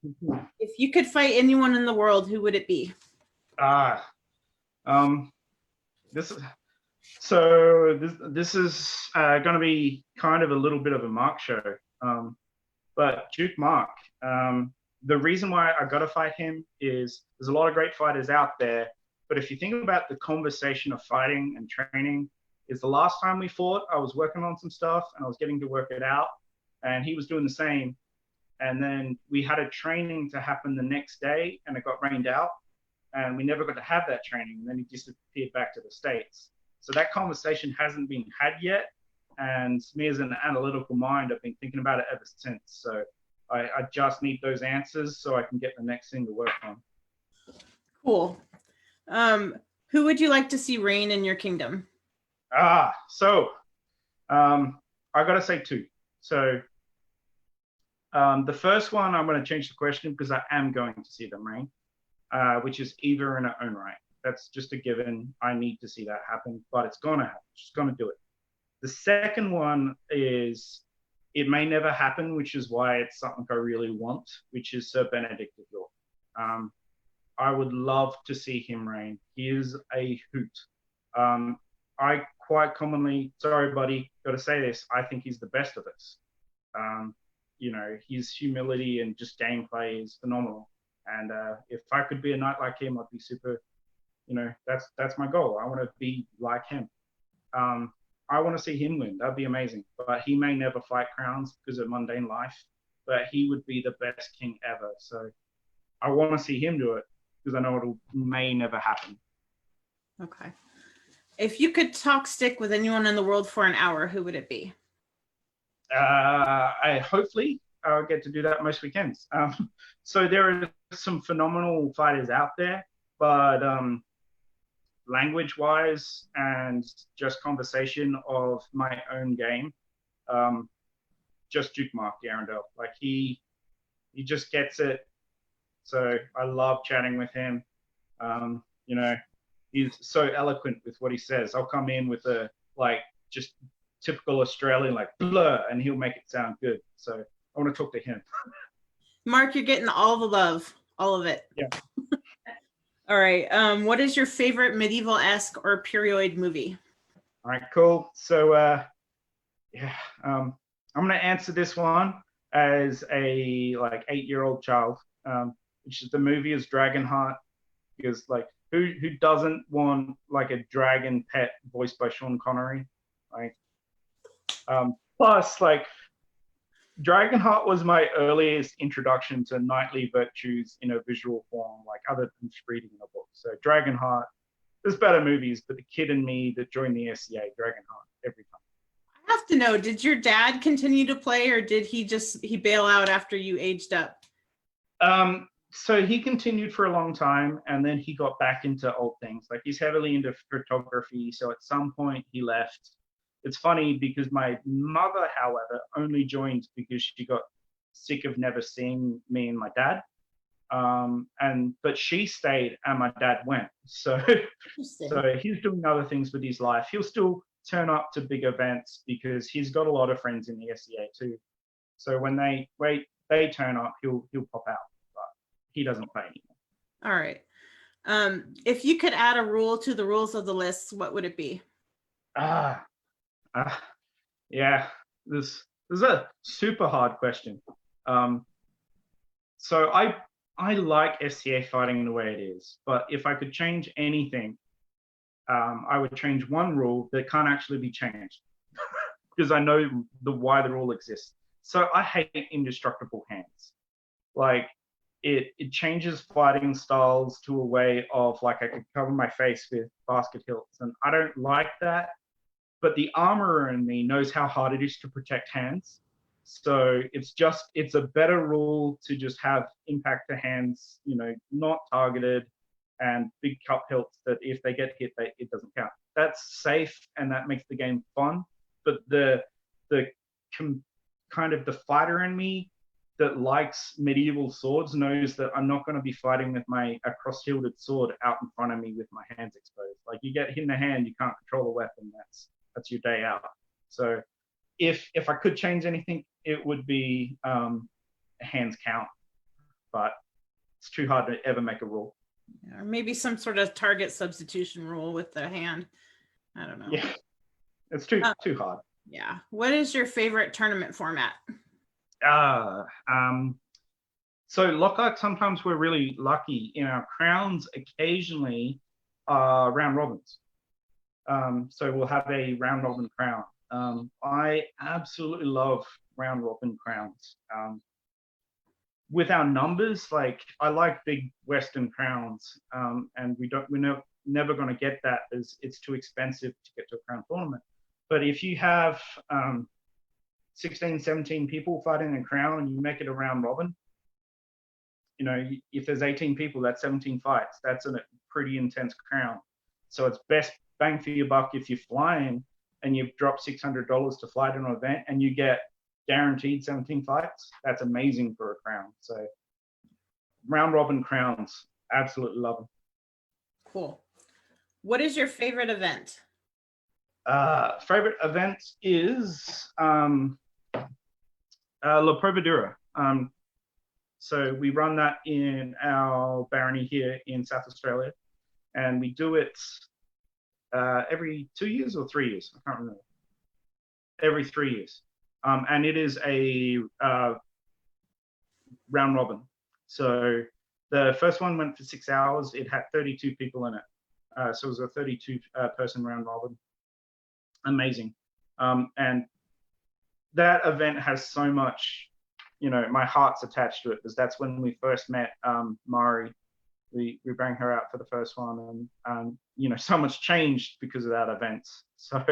If you could fight anyone in the world, who would it be? This is so this is going to be kind of a little bit of a Mark show. But Duke Mark, the reason why I got to fight him is there's a lot of great fighters out there. But if you think about the conversation of fighting and training, is the last time we fought, I was working on some stuff and I was getting to work it out, and he was doing the same. And then we had a training to happen the next day, and it got rained out, and we never got to have that training. And then he disappeared back to the States. So that conversation hasn't been had yet. And me as an analytical mind, I've been thinking about it ever since. So I just need those answers so I can get the next thing to work on. Cool. Who would you like to see reign in your kingdom? I got to say two. So the first one, I'm going to change the question because I am going to see them reign, which is Eva in her own right. That's just a given. I need to see that happen, but it's going to happen. She's going to do it. The second one is, it may never happen, which is why it's something I really want, which is Sir Benedict of York. I would love to see him reign. He is a hoot. I quite commonly, sorry, buddy, got to say this, I think he's the best of us. His humility and just gameplay is phenomenal. And if I could be a knight like him, I'd be super, that's my goal. I want to be like him. I want to see him win. That'd be amazing. But he may never fight crowns because of mundane life, but he would be the best king ever. So I want to see him do it because I know it may never happen. Okay. If you could talk stick with anyone in the world for an hour, who would it be? Hopefully I'll get to do that most weekends. So there are some phenomenal fighters out there, but language-wise and just conversation of my own game, just Duke Mark Arundel. Like he just gets it. So I love chatting with him. He's so eloquent with what he says. I'll come in with just typical Australian, like blur, and he'll make it sound good. So I want to talk to him. Mark, you're getting all the love, all of it. Yeah. All right. What is your favorite medieval-esque or period movie? All right, cool. So I'm going to answer this one as a 8-year-old child, which is the movie is Dragonheart, because who doesn't want a dragon pet voiced by Sean Connery? Plus Dragonheart was my earliest introduction to knightly virtues in a visual form, other than just reading in a book. So Dragonheart, there's better movies, but the kid in me that joined the SCA, Dragonheart, every time. I have to know, did your dad continue to play, or did he bail out after you aged up? So he continued for a long time, and then he got back into old things. He's heavily into photography, so at some point he left. It's funny because my mother, however, only joined because she got sick of never seeing me and my dad. But she stayed and my dad went. So he's doing other things with his life. He'll still turn up to big events because he's got a lot of friends in the SCA too. So when they turn up, he'll pop out. But he doesn't play anymore. All right. If you could add a rule to the rules of the lists, what would it be? Yeah, this is a super hard question. So I like SCA fighting the way it is, but if I could change anything, I would change one rule that can't actually be changed because I know why the rule exists. So I hate indestructible hands. It changes fighting styles to a way of I could cover my face with basket hilts, and I don't like that. But the armorer in me knows how hard it is to protect hands. So it's a better rule to just have impact to hands, not targeted, and big cup hilts that if they get hit, it doesn't count. That's safe and that makes the game fun. But the kind of the fighter in me that likes medieval swords knows that I'm not going to be fighting with a cross-hilded sword out in front of me with my hands exposed. Like, you get hit in the hand, you can't control the weapon. That's your day out. So if I could change anything, it would be hands count, but it's too hard to ever make a rule. Or maybe some sort of target substitution rule with the hand. I don't know. Yeah, it's too hard. Yeah. What is your favorite tournament format? So Lockhart, sometimes we're really lucky in our crowns. Occasionally, round robins. So we'll have a round robin crown. I absolutely love round robin crowns. With our numbers, like, I like big Western crowns, and we're never going to get that, as it's too expensive to get to a crown tournament. But if you have 16, 17 people fighting a crown and you make it a round robin, if there's 18 people, that's 17 fights. That's a pretty intense crown. So it's best bang for your buck if you're flying and you've dropped $600 to fly to an event and you get guaranteed 17 fights. That's amazing for a crown. So round robin crowns, absolutely love them. Cool. What is your favorite event? Favorite event is La Provedura. So we run that in our barony here in South Australia, and we do it every 2 years or 3 years. I can't remember. Every 3 years. And it is a round robin. So the first one went for 6 hours. It had 32 people in it. So it was a 32 person round robin. Amazing. And that event has so much, my heart's attached to it, because that's when we first met Mari. We bring her out for the first one, and so much changed because of that event. So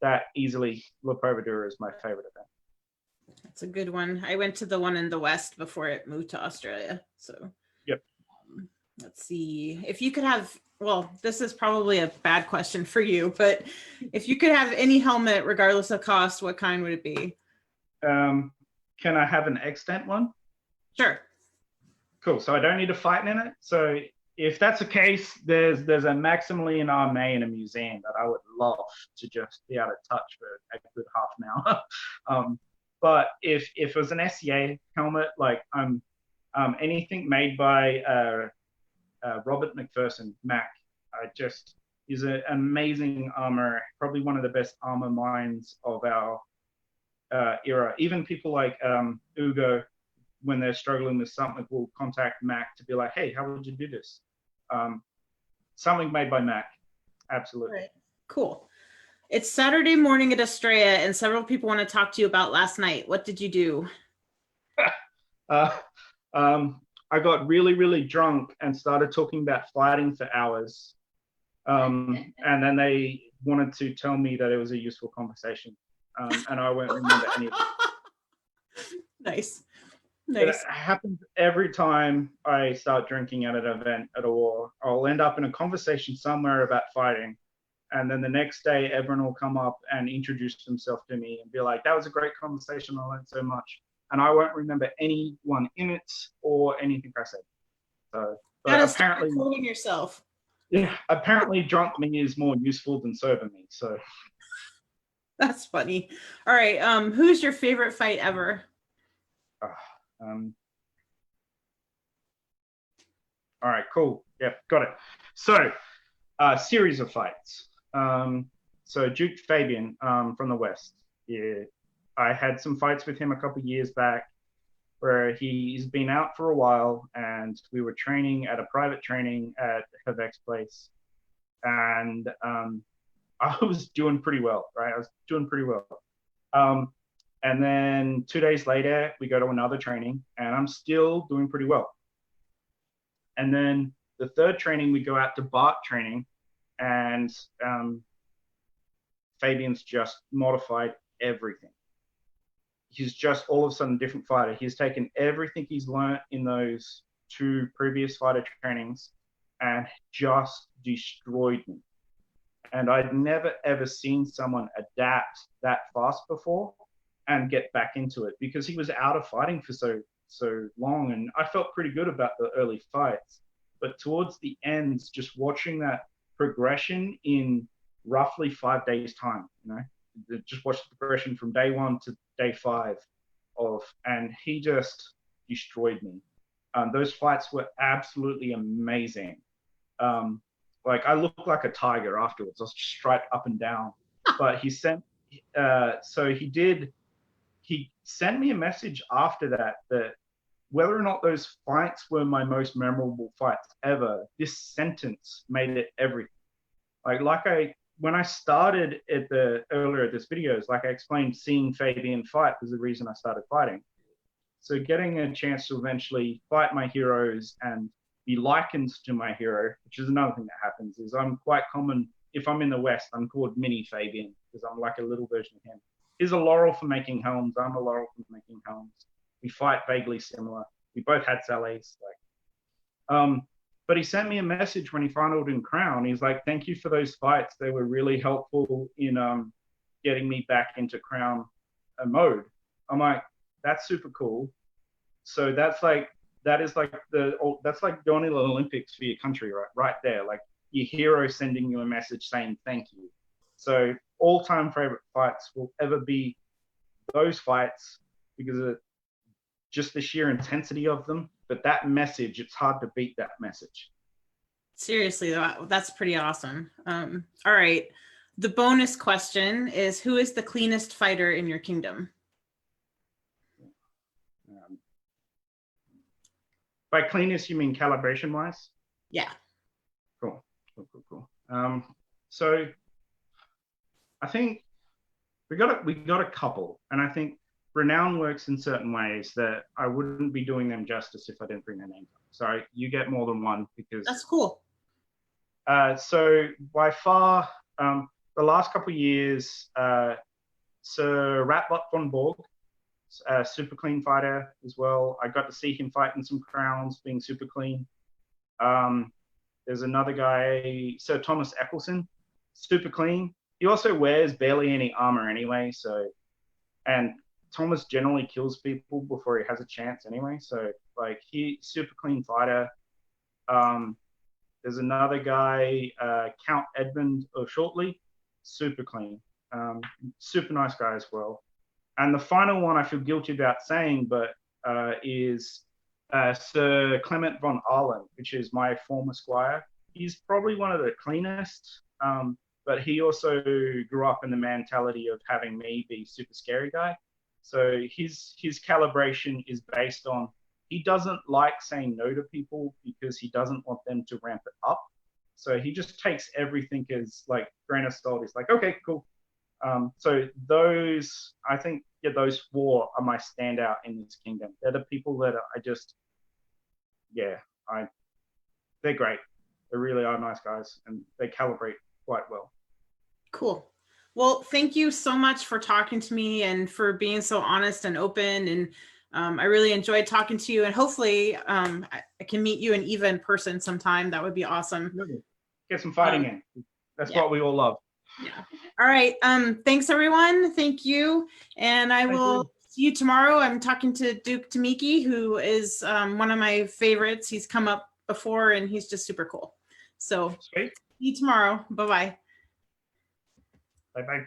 that easily, La Provedura is my favorite event. That's a good one. I went to the one in the West before it moved to Australia. So yep. Let's see. If you could have, well, this is probably a bad question for you, but if you could have any helmet, regardless of cost, what kind would it be? Can I have an extant one? Sure. Cool. So I don't need a fight in it. So if that's the case, there's a Maximilian Armé in a museum that I would love to just be able to touch for a good half an hour. But if it was an SCA helmet, like anything made by Robert McPherson, Mac, is an amazing armor, probably one of the best armor minds of our era. Even people like Ugo, when they're struggling with something, will contact Mac to be like, hey, how would you do this? Something made by Mac. Absolutely. Right. Cool. It's Saturday morning at Estrella, and several people want to talk to you about last night. What did you do? I got really, really drunk and started talking about fighting for hours. And then they wanted to tell me that it was a useful conversation. And I won't remember any of it. Nice. It happens every time I start drinking at an event, at a war. I'll end up in a conversation somewhere about fighting. And then the next day, everyone will come up and introduce themselves to me and be like, that was a great conversation. I learned so much. And I won't remember anyone in it or anything I said. So, but apparently, quoting yourself. Yeah, apparently drunk me is more useful than sober me. So that's funny. All right, who's your favorite fight ever? All right, cool. Yep, got it. So, series of fights. So Duke Fabian from the West. Yeah, I had some fights with him a couple of years back where he's been out for a while, and we were training at a private training at Havek's place. And I was doing pretty well, right? I was doing pretty well. And then 2 days later, we go to another training, and I'm still doing pretty well. And then the third training, we go out to Bart training, and Fabian's just modified everything. he's just all of a sudden a different fighter. He's taken everything he's learned in those 2 previous fighter trainings and just destroyed me. And I'd never ever seen someone adapt that fast before and get back into it, because he was out of fighting for so long, and I felt pretty good about the early fights. But towards the ends, just watching that progression in roughly 5 days' time, just watch the progression from day 1 to day 5 and he just destroyed me. Those fights were absolutely amazing. Like, I looked like a tiger afterwards. I was just striped up and down. But he sent me a message after that whether or not those fights were my most memorable fights ever, this sentence made it everything. When I started earlier at this video, like I explained, seeing Fabian fight was the reason I started fighting. So getting a chance to eventually fight my heroes and be likened to my hero, which is another thing that happens, is I'm quite common. If I'm in the West, I'm called Mini Fabian because I'm like a little version of him. He's a laurel for making helms. I'm a laurel for making helms. We fight vaguely similar. We both had Salets. But he sent me a message when he finaled in Crown. He's like, "Thank you for those fights. They were really helpful in getting me back into Crown mode." I'm like, "That's super cool." So that's like going to the Olympics for your country, right there. Like, your hero sending you a message saying thank you. So all-time favorite fights will ever be those fights because of just the sheer intensity of them. But that message, it's hard to beat that message. Seriously, that's pretty awesome. All right. The bonus question is, who is the cleanest fighter in your kingdom? By cleanest, you mean calibration-wise? Yeah. Cool. So I think we got a couple, and I think Renown works in certain ways that I wouldn't be doing them justice if I didn't bring their names up. So you get more than one because that's cool. So by far, the last couple of years, Sir Ratbot von Borg, a super clean fighter as well. I got to see him fight in some crowns, being super clean. There's another guy, Sir Thomas Eccleston, super clean. He also wears barely any armor anyway, and Thomas generally kills people before he has a chance anyway. So like, he super clean fighter. There's another guy, Count Edmund Shortley, super clean, super nice guy as well. And the final one I feel guilty about saying, but is Sir Clement von Arlen, which is my former squire. He's probably one of the cleanest, but he also grew up in the mentality of having me be super scary guy. So his calibration is based on, he doesn't like saying no to people because he doesn't want them to ramp it up. So he just takes everything as like grain of salt. He's like, okay, cool. So those, I think, those 4 are my standout in this kingdom. They're the people that they're great. They really are nice guys, and they calibrate quite well. Cool. Well, thank you so much for talking to me and for being so honest and open. And I really enjoyed talking to you. And hopefully I can meet you and Eva in person sometime. That would be awesome. Get some fighting in. That's what we all love. Yeah. All right. Thanks, everyone. Thank you. And I will see you tomorrow. I'm talking to Duke Tamiki, who is one of my favorites. He's come up before, and he's just super cool. So Sweet. see you tomorrow. Bye-bye. Bye-bye.